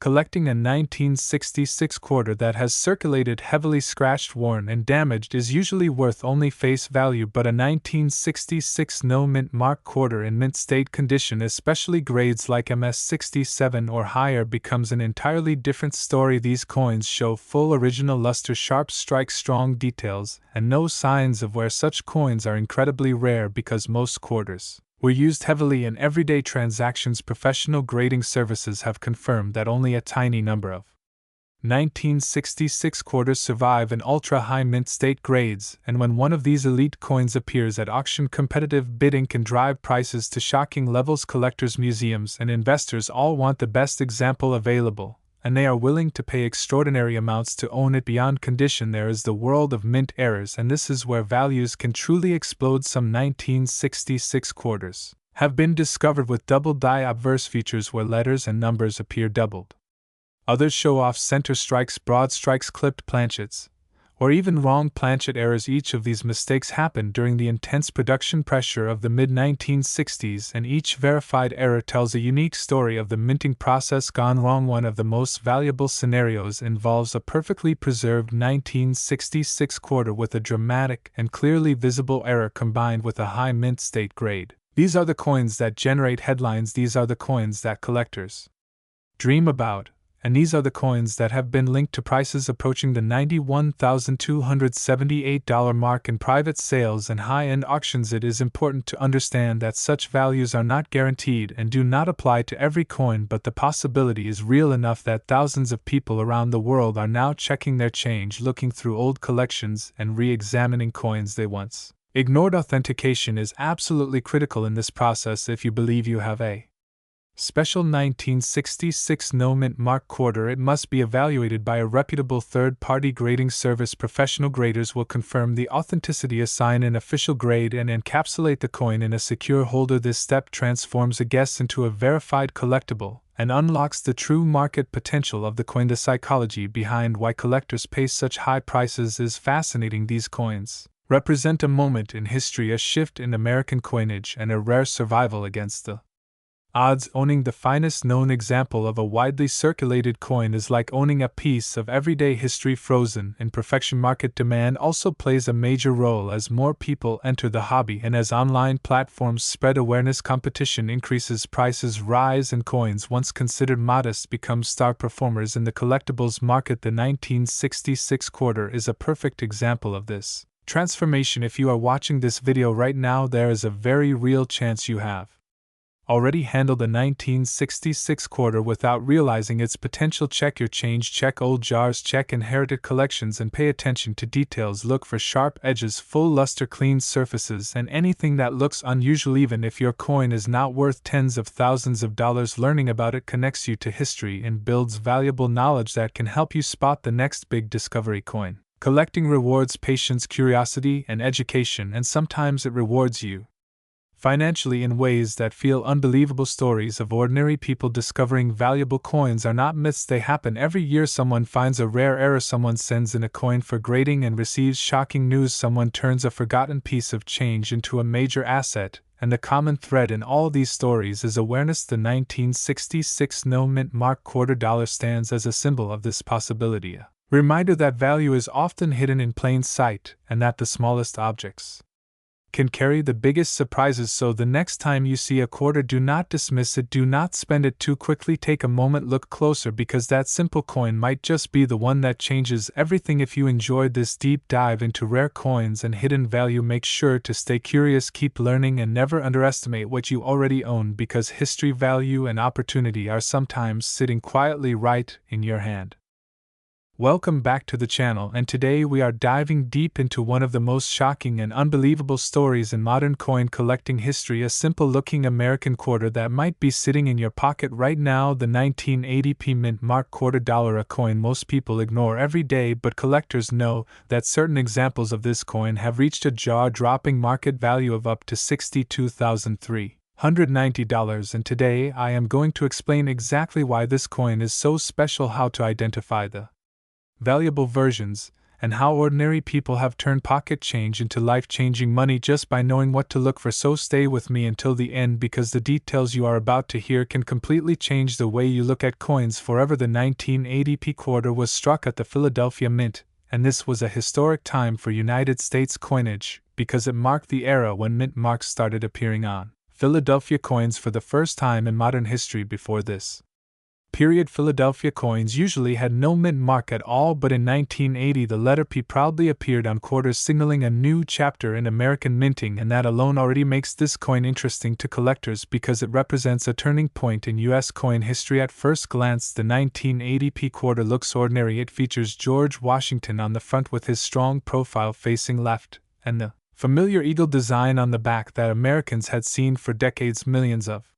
Speaker 1: Collecting a 1966 quarter that has circulated heavily scratched, worn, and damaged is usually worth only face value, but a 1966 no-mint mark quarter in mint state condition, especially grades like MS67 or higher, becomes an entirely different story. These coins show full original luster, sharp strikes, strong details, and no signs of wear. Such coins are incredibly rare because most quarters were used heavily in everyday transactions. Professional grading services have confirmed that only a tiny number of 1966 quarters survive in ultra-high mint state grades, and when one of these elite coins appears at auction, competitive bidding can drive prices to shocking levels. Collectors, museums, and investors all want the best example available, and they are willing to pay extraordinary amounts to own it. Beyond condition, there is the world of mint errors, and this is where values can truly explode. Some 1966 quarters have been discovered with double die obverse features where letters and numbers appear doubled. Others show off center strikes, broad strikes, clipped planchets, or even wrong planchet errors. Each of these mistakes happened during the intense production pressure of the mid-1960s, and each verified error tells a unique story of the minting process gone wrong. One of the most valuable scenarios involves a perfectly preserved 1966 quarter with a dramatic and clearly visible error combined with a high mint state grade. These are the coins that generate headlines, these are the coins that collectors dream about, and these are the coins that have been linked to prices approaching the $91,278 mark in private sales and high-end auctions. It is important to understand that such values are not guaranteed and do not apply to every coin, but the possibility is real enough that thousands of people around the world are now checking their change, looking through old collections, and re-examining coins they once ignored. Authentication is absolutely critical in this process. If you believe you have a special 1966 no-mint mark quarter, it must be evaluated by a reputable third-party grading service. Professional graders will confirm the authenticity, assign an official grade, and encapsulate the coin in a secure holder. This step transforms a guess into a verified collectible and unlocks the true market potential of the coin. The psychology behind why collectors pay such high prices is fascinating. These coins represent a moment in history, a shift in American coinage, and a rare survival against the odds. Owning the finest known example of a widely circulated coin is like owning a piece of everyday history frozen in perfection. Market demand also plays a major role as more people enter the hobby and as online platforms spread awareness. Competition increases, prices rise, and coins once considered modest become star performers in the collectibles market. The 1966 quarter is a perfect example of this transformation. If you are watching this video right now, there is a very real chance you have already handled a 1966 quarter without realizing its potential. Check your change, check old jars, check inherited collections, and pay attention to details. Look for sharp edges, full luster, clean surfaces, and anything that looks unusual. Even if your coin is not worth tens of thousands of dollars, learning about it connects you to history and builds valuable knowledge that can help you spot the next big discovery coin. Collecting rewards patience, curiosity, and education, and sometimes it rewards you financially in ways that feel unbelievable. Stories of ordinary people discovering valuable coins are not myths, they happen every year. Someone finds a rare error, someone sends in a coin for grading and receives shocking news, someone turns a forgotten piece of change into a major asset, and the common thread in all these stories is awareness. The 1966 no-mint mark quarter dollar stands as a symbol of this possibility, a reminder that value is often hidden in plain sight and that the smallest objects can carry the biggest surprises. So the next time you see a quarter, do not dismiss it, do not spend it too quickly. Take a moment, look closer, because that simple coin might just be the one that changes everything. If you enjoyed this deep dive into rare coins and hidden value, make sure to stay curious, keep learning, and never underestimate what you already own, because history, value, and opportunity are sometimes sitting quietly right in your hand. Welcome back to the channel, and today we are diving deep into one of the most shocking and unbelievable stories in modern coin collecting history, a simple-looking American quarter that might be sitting in your pocket right now, the 1980 mint mark quarter dollar, a coin most people ignore every day, but collectors know that certain examples of this coin have reached a jaw-dropping market value of up to $62,390, and today I am going to explain exactly why this coin is so special, how to identify the valuable versions, and how ordinary people have turned pocket change into life-changing money just by knowing what to look for. So stay with me until the end, because the details you are about to hear can completely change the way you look at coins forever. The 1980p quarter was struck at the Philadelphia Mint, and this was a historic time for United States coinage, because it marked the era when mint marks started appearing on Philadelphia coins for the first time in modern history. Before this period, Philadelphia coins usually had no mint mark at all, but in 1980 the letter P proudly appeared on quarters, signaling a new chapter in American minting, and that alone already makes this coin interesting to collectors because it represents a turning point in U.S. coin history. At first glance, the 1980p quarter looks ordinary. It features George Washington on the front with his strong profile facing left, and the familiar eagle design on the back that Americans had seen for decades. Millions of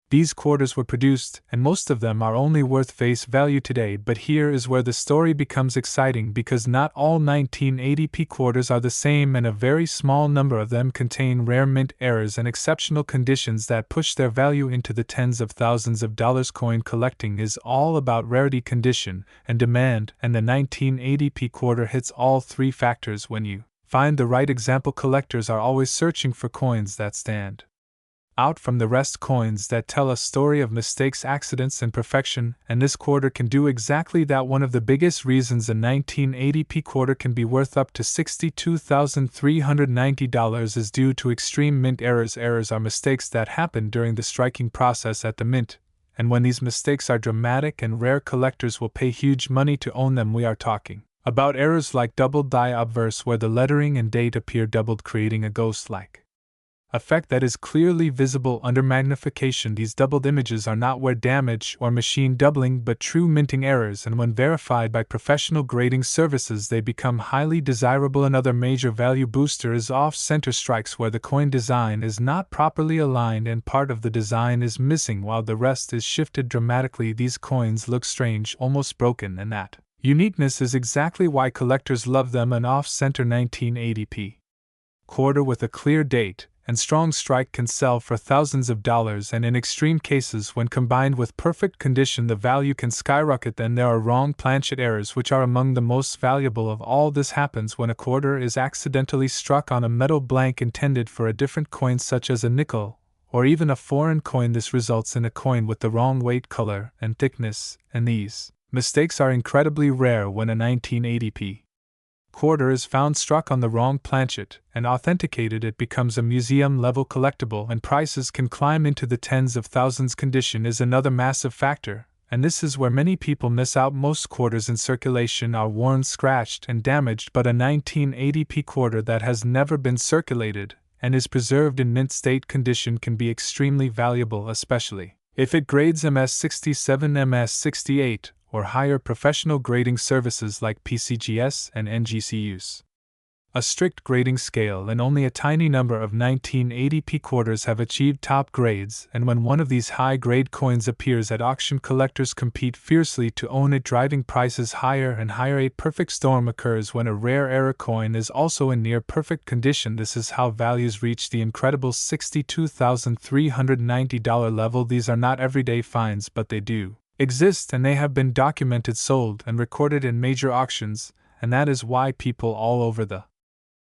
Speaker 1: these quarters were produced, and most of them are only worth face value today. But here is where the story becomes exciting, because not all 1980p quarters are the same, and a very small number of them contain rare mint errors and exceptional conditions that push their value into the tens of thousands of dollars. Coin collecting is all about rarity, condition, and demand, and the 1980p quarter hits all three factors. When you find the right example, collectors are always searching for coins that stand out from the rest, coins that tell a story of mistakes, accidents, and perfection, and this quarter can do exactly that. One of the biggest reasons a 1980p quarter can be worth up to $62,390 is due to extreme mint errors. Errors are mistakes that happen during the striking process at the mint, and when these mistakes are dramatic and rare, collectors will pay huge money to own them. We are talking about errors like doubled die obverse, where the lettering and date appear doubled, creating a ghost-like effect that is clearly visible under magnification. These doubled images are not wear damage or machine doubling, but true minting errors, and when verified by professional grading services, they become highly desirable. Another major value booster is off-center strikes, where the coin design is not properly aligned and part of the design is missing while the rest is shifted dramatically. These coins look strange, almost broken, and that uniqueness is exactly why collectors love them. An off-center 1980p quarter with a clear date and strong strike can sell for thousands of dollars, and in extreme cases, when combined with perfect condition, the value can skyrocket. Then there are wrong planchet errors, which are among the most valuable of all. This happens when a quarter is accidentally struck on a metal blank intended for a different coin, such as a nickel or even a foreign coin. This results in a coin with the wrong weight, color, and thickness, and these mistakes are incredibly rare. When a 1980p quarter is found struck on the wrong planchet and authenticated, it becomes a museum-level collectible, and prices can climb into the tens of thousands. Condition is another massive factor, and this is where many people miss out. Most quarters in circulation are worn, scratched, and damaged, but a 1980p quarter that has never been circulated and is preserved in mint state condition can be extremely valuable, especially if it grades MS67, MS68, or higher. Professional grading services like PCGS and NGC use a strict grading scale, and only a tiny number of 1980p quarters have achieved top grades, and when one of these high-grade coins appears at auction, collectors compete fiercely to own it, driving prices higher and higher. A perfect storm occurs when a rare error coin is also in near-perfect condition. This is how values reach the incredible $62,390 level. These are not everyday finds, but they do exist, and they have been documented, sold, and recorded in major auctions, and that is why people all over the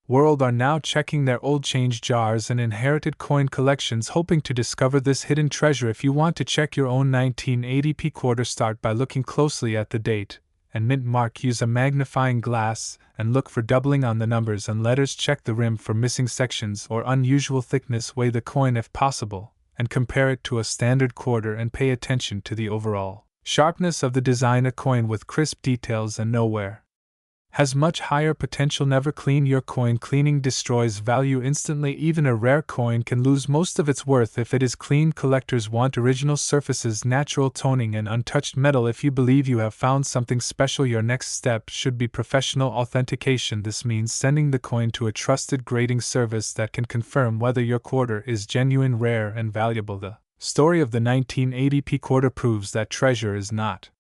Speaker 1: world are now checking their old change jars and inherited coin collections, hoping to discover this hidden treasure. If you want to check your own 1980p quarter, start by looking closely at the date and mint mark. Use a magnifying glass and look for doubling on the numbers and letters. Check the rim for missing sections or unusual thickness. Weigh the coin if possible, and compare it to a standard quarter, and pay attention to the overall sharpness of the design. A coin with crisp details and no wear has much higher potential. Never clean your coin. Cleaning destroys value instantly. Even a rare coin can lose most of its worth if it is cleaned. Collectors want original surfaces, natural toning, and untouched metal. If you believe you have found something special, your next step should be professional authentication. This means sending the coin to a trusted grading service that can confirm whether your quarter is genuine, rare, and valuable. The story of the 1980p quarter proves that treasure is not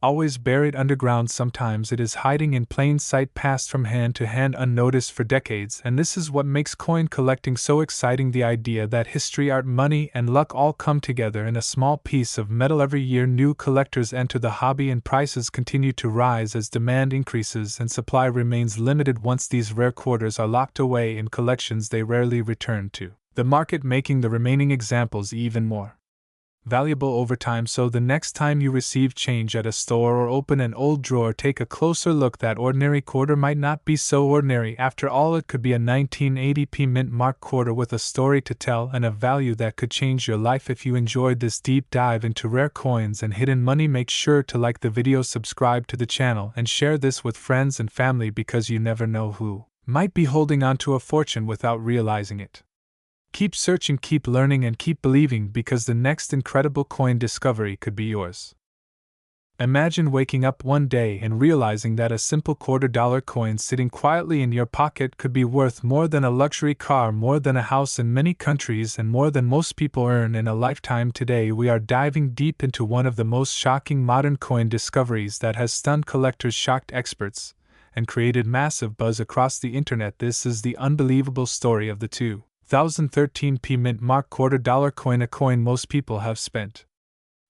Speaker 1: Always buried underground, sometimes it is hiding in plain sight, passed from hand to hand unnoticed for decades, and this is what makes coin collecting so exciting. The idea that history, art, money, and luck all come together in a small piece of metal. Every year new collectors enter the hobby and prices continue to rise as demand increases and supply remains limited. Once these rare quarters are locked away in collections, they rarely return to the market, making the remaining examples even more valuable over time. So the next time you receive change at a store or open an old drawer, take a closer look. That ordinary quarter might not be so ordinary after all. It could be a 1980p mint mark quarter with a story to tell and a value that could change your life. If you enjoyed this deep dive into rare coins and hidden money, make sure to like the video, subscribe to the channel, and share this with friends and family, because you never know who might be holding on to a fortune without realizing it. Keep searching, keep learning, and keep believing, because the next incredible coin discovery could be yours. Imagine waking up one day and realizing that a simple $quarter coin sitting quietly in your pocket could be worth more than a luxury car, more than a house in many countries, and more than most people earn in a lifetime. Today we are diving deep into one of the most shocking modern coin discoveries that has stunned collectors, shocked experts, and created massive buzz across the internet. This is the unbelievable story of the 2013p mint mark $quarter coin, a coin most people have spent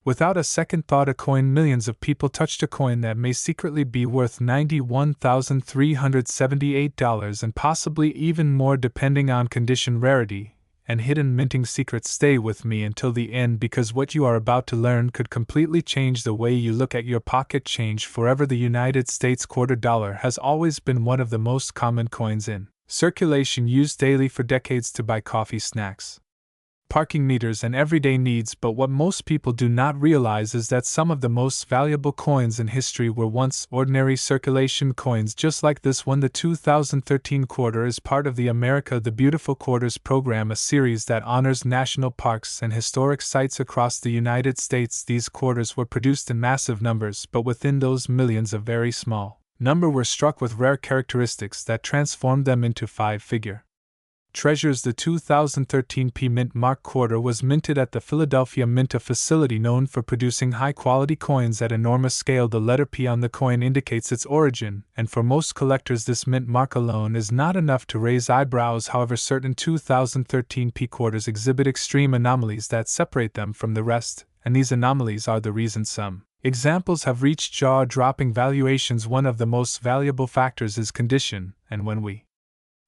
Speaker 1: without a second thought, a coin millions of people touched, a coin that may secretly be worth $91,378 and possibly even more depending on condition, rarity, and hidden minting secrets. Stay with me until the end, because what you are about to learn could completely change the way you look at your pocket change forever. The United States $quarter has always been one of the most common coins in circulation, used daily for decades to buy coffee, snacks, parking meters, and everyday needs. But what most people do not realize is that some of the most valuable coins in history were once ordinary circulation coins, just like this one. The 2013 quarter is part of the America the Beautiful Quarters program, a series that honors national parks and historic sites across the United States. These quarters were produced in massive numbers, but within those millions, a very small number were struck with rare characteristics that transformed them into five-figure treasures. The 2013p mint mark quarter was minted at the Philadelphia Mint, a facility known for producing high-quality coins at enormous scale. The letter P on the coin indicates its origin, and for most collectors this mint mark alone is not enough to raise eyebrows. However, certain 2013p quarters exhibit extreme anomalies that separate them from the rest, and these anomalies are the reason some examples have reached jaw-dropping valuations. One of the most valuable factors is condition, and when we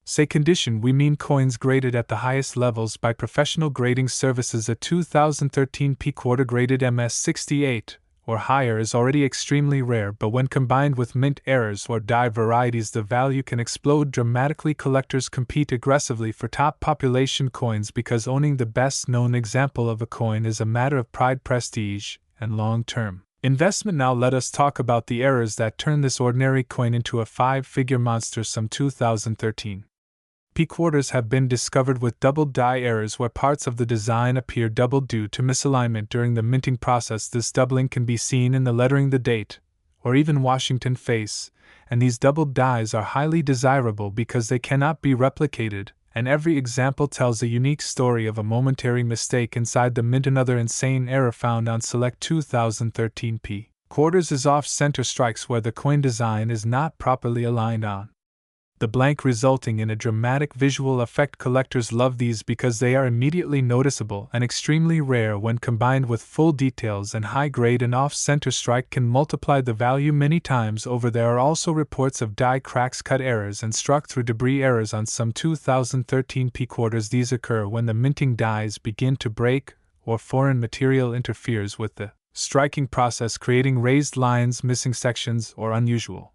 Speaker 1: say condition, we mean coins graded at the highest levels by professional grading services. A 2013p quarter graded MS68 or higher is already extremely rare, but when combined with mint errors or die varieties, the value can explode dramatically. Collectors compete aggressively for top population coins because owning the best-known example of a coin is a matter of pride, prestige, and long-term investment. Now let us talk about the errors that turn this ordinary coin into a five-figure monster. Some 2013p quarters have been discovered with double die errors, where parts of the design appear doubled due to misalignment during the minting process. This doubling can be seen in the lettering, the date, or even Washington face, and these doubled dies are highly desirable because they cannot be replicated, and every example tells a unique story of a momentary mistake inside the mint. Another insane error found on select 2013p quarters is off-center strikes, where the coin design is not properly aligned on the blank, resulting in a dramatic visual effect. Collectors love these because they are immediately noticeable and extremely rare. When combined with full details and high grade, an off-center strike can multiply the value many times over. There are also reports of die cracks, cut errors, and struck through debris errors on some 2013p quarters. These occur when the minting dies begin to break or foreign material interferes with the striking process, creating raised lines, missing sections, or unusual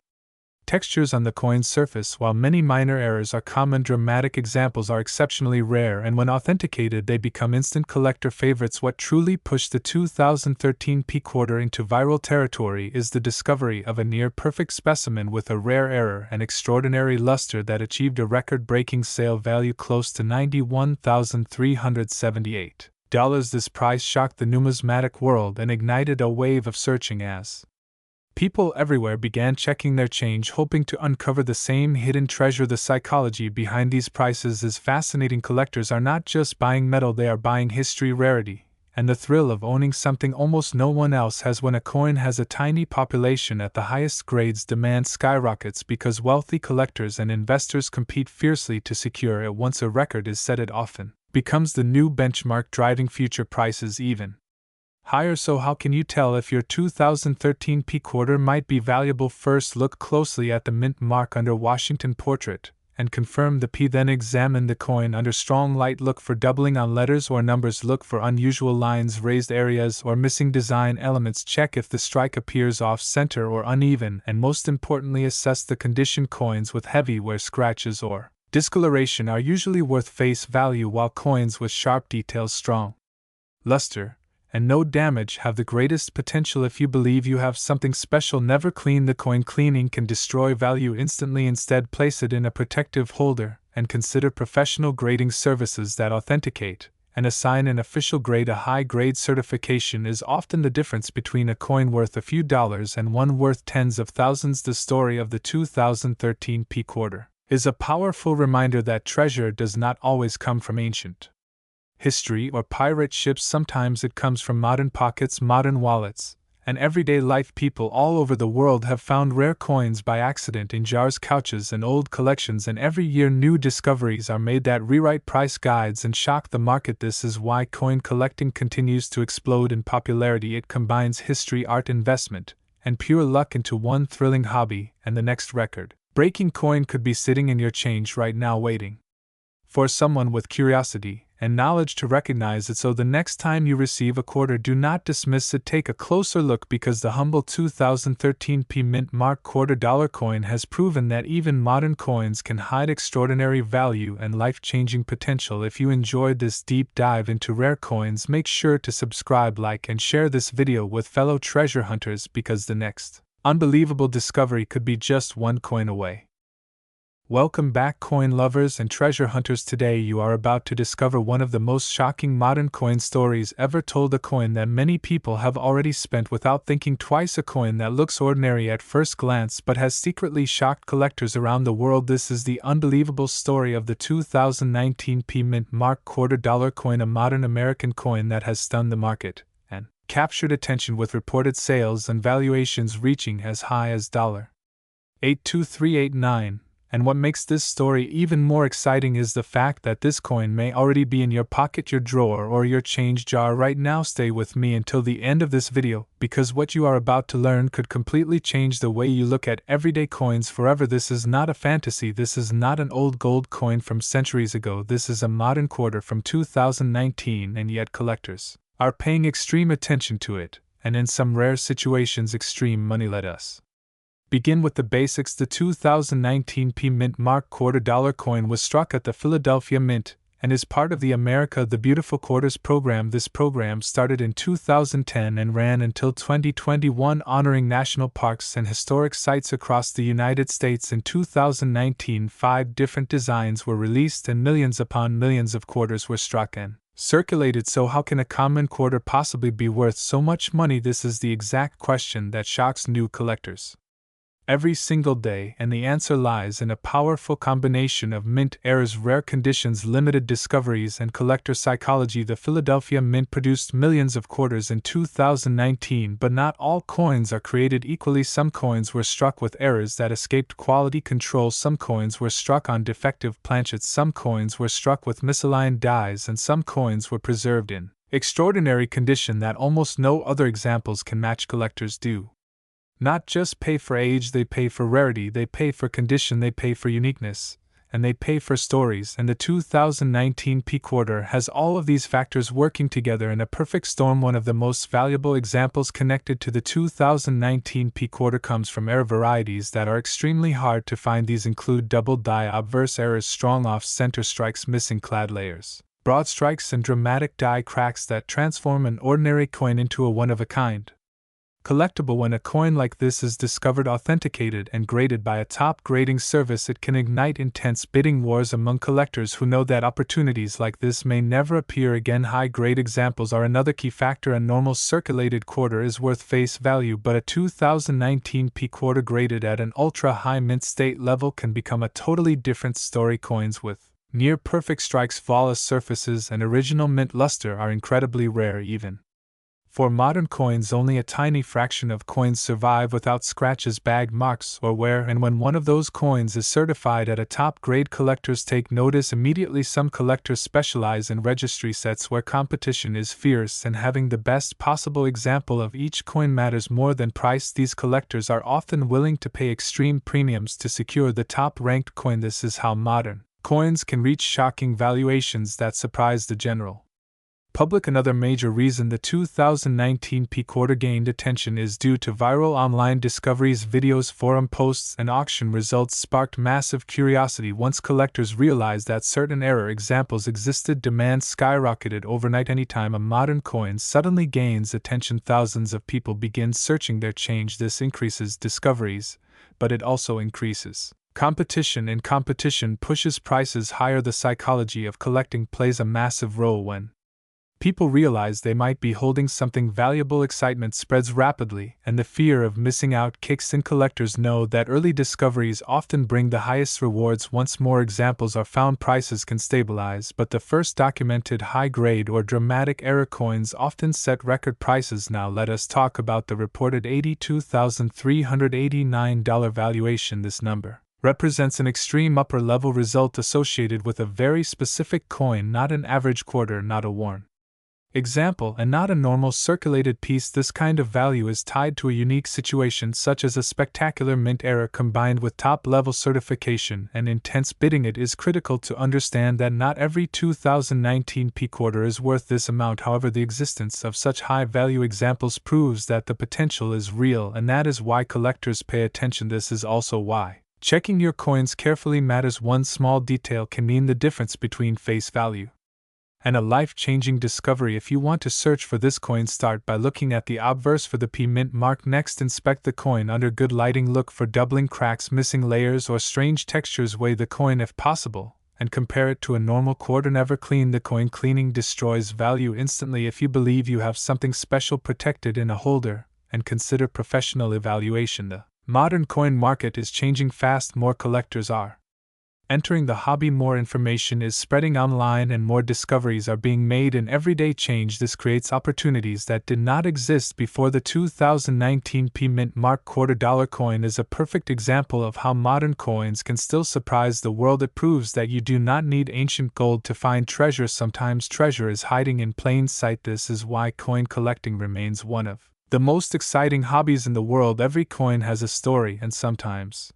Speaker 1: textures on the coin's surface. While many minor errors are common, dramatic examples are exceptionally rare, and when authenticated they become instant collector favorites. What truly pushed the 2013p quarter into viral territory is the discovery of a near-perfect specimen with a rare error and extraordinary luster that achieved a record-breaking sale value close to $91,378. This price shocked the numismatic world and ignited a wave of searching as people everywhere began checking their change, hoping to uncover the same hidden treasure. The psychology behind these prices is fascinating. Collectors are not just buying metal, they are buying history, rarity, and the thrill of owning something almost no one else has when a coin has a tiny population at the highest grades. Demand skyrockets because wealthy collectors and investors compete fiercely to secure it. Once a record is set, it often becomes the new benchmark, driving future prices even higher. So how can you tell if your 2013 P quarter might be valuable? First, look closely at the mint mark under Washington portrait and confirm the P. Then examine the coin under strong light. Look for doubling on letters or numbers. Look for unusual lines, raised areas, or missing design elements. Check if the strike appears off center or uneven, and most importantly, assess the condition. Coins with heavy wear, scratches, or discoloration are usually worth face value, while coins with sharp details, strong luster, and no damage have the greatest potential. If you believe you have something special, never clean the coin. Cleaning can destroy value instantly. Instead, place it in a protective holder and consider professional grading services that authenticate and assign an official grade. A high-grade certification is often the difference between a coin worth a few dollars and one worth tens of thousands. The story of the 2013 P quarter is a powerful reminder that treasure does not always come from ancient history or pirate ships. Sometimes it comes from modern pockets, modern wallets, and everyday life. People all over the world have found rare coins by accident in jars, couches, and old collections, and every year new discoveries are made that rewrite price guides and shock the market. This is why coin collecting continues to explode in popularity. It combines history, art, investment, and pure luck into one thrilling hobby, and the next record-breaking coin could be sitting in your change right now, waiting for someone with curiosity and knowledge to recognize it. So the next time you receive a quarter, do not dismiss it. Take a closer look, because the humble 2013 P mint mark $quarter coin has proven that even modern coins can hide extraordinary value and life-changing potential. If you enjoyed this deep dive into rare coins, make sure to subscribe, like, and share this video with fellow treasure hunters, because the next unbelievable discovery could be just one coin away. Welcome back, coin lovers and treasure hunters. Today you are about to discover one of the most shocking modern coin stories ever told, a coin that many people have already spent without thinking twice, a coin that looks ordinary at first glance but has secretly shocked collectors around the world. This is the unbelievable story of the 2019 P mint mark $quarter coin, a modern American coin that has stunned the market and captured attention with reported sales and valuations reaching as high as $82389. And what makes this story even more exciting is the fact that this coin may already be in your pocket, your drawer, or your change jar right now. Stay with me until the end of this video, because what you are about to learn could completely change the way you look at everyday coins forever. This is not a fantasy. This is not an old gold coin from centuries ago. This is a modern quarter from 2019, and yet collectors are paying extreme attention to it, and in some rare situations extreme money. Let us begin with the basics. The 2019 P mint mark $quarter coin was struck at the Philadelphia Mint and is part of the America the Beautiful Quarters program. This program started in 2010 and ran until 2021, honoring national parks and historic sites across the United States. In 2019, 5 different designs were released and millions upon millions of quarters were struck and circulated. So how can a common quarter possibly be worth so much money? This is the exact question that shocks new collectors every single day, and the answer lies in a powerful combination of mint errors, rare conditions, limited discoveries, and collector psychology. The Philadelphia Mint produced millions of quarters in 2019, but not all coins are created equally. Some coins were struck with errors that escaped quality control. Some coins were struck on defective planchets. Some coins were struck with misaligned dies, and some coins were preserved in extraordinary condition that almost no other examples can match. Collectors do not just pay for age, they pay for rarity, they pay for condition, they pay for uniqueness, and they pay for stories. And the 2019 P quarter has all of these factors working together in a perfect storm. One of the most valuable examples connected to the 2019 P quarter comes from error varieties that are extremely hard to find. These include double die, obverse errors, strong off-center strikes, missing clad layers, broad strikes, and dramatic die cracks that transform an ordinary coin into a one-of-a-kind collectible. When a coin like this is discovered, authenticated, and graded by a top grading service, it can ignite intense bidding wars among collectors who know that opportunities like this may never appear again. High-grade examples are another key factor. A normal circulated quarter is worth face value, but a 2019 P quarter graded at an ultra-high mint state level can become a totally different story. Coins with Near-perfect strikes, flawless surfaces, and original mint luster are incredibly rare even. For modern coins, only a tiny fraction of coins survive without scratches, bag marks, or wear, and when one of those coins is certified at a top-grade, collectors take notice immediately. Some collectors specialize in registry sets where competition is fierce, and having the best possible example of each coin matters more than price. These collectors are often willing to pay extreme premiums to secure the top-ranked coin. This is how modern coins can reach shocking valuations that surprise the general public. Another major reason the 2019 P-Quarter gained attention is due to viral online discoveries, videos, forum posts, and auction results sparked massive curiosity. Once collectors realized that certain error examples existed, demand skyrocketed overnight. Anytime a modern coin suddenly gains attention, thousands of people begin searching their change. This increases discoveries, but it also increases competition, and competition pushes prices higher. The psychology of collecting plays a massive role. When people realize they might be holding something valuable, excitement spreads rapidly, and the fear of missing out kicks in. Collectors know that early discoveries often bring the highest rewards. Once more examples are found, prices can stabilize, but the first documented high-grade or dramatic error coins often set record prices. Now let us talk about the reported $82,389 valuation. This number represents an extreme upper-level result associated with a very specific coin, not an average quarter, not a worn example, and not a normal circulated piece. This kind of value is tied to a unique situation, such as a spectacular mint error combined with top-level certification and intense bidding. It is critical to understand that not every 2019 P-Quarter is worth this amount. However, the existence of such high-value examples proves that the potential is real, and that is why collectors pay attention. This is also why checking your coins carefully matters. One small detail can mean the difference between face value and a life-changing discovery. If you want to search for this coin, start by looking at the obverse for the P mint mark. Next, inspect the coin under good lighting. Look for doubling, cracks, missing layers, or strange textures. Weigh the coin if possible, and compare it to a normal quarter. Never clean the coin. Cleaning destroys value instantly. If you believe you have something special protected in a holder, and consider professional evaluation. The modern coin market is changing fast. More collectors are entering the hobby, more information is spreading online, and more discoveries are being made in everyday change. This creates opportunities that did not exist before. The 2019 P mint mark $quarter coin is a perfect example of how modern coins can still surprise the world. It proves that you do not need ancient gold to find treasure. Sometimes treasure is hiding in plain sight. This is why coin collecting remains one of the most exciting hobbies in the world. Every coin has a story, and sometimes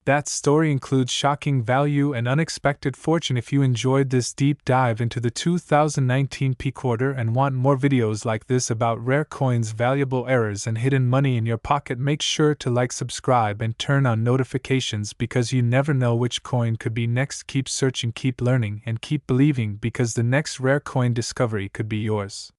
Speaker 1: that story includes shocking value and unexpected fortune. If you enjoyed this deep dive into the 2019 P-Quarter and want more videos like this about rare coins, valuable errors, and hidden money in your pocket, make sure to like, subscribe, and turn on notifications, because you never know which coin could be next. Keep searching, keep learning, and keep believing, because the next rare coin discovery could be yours.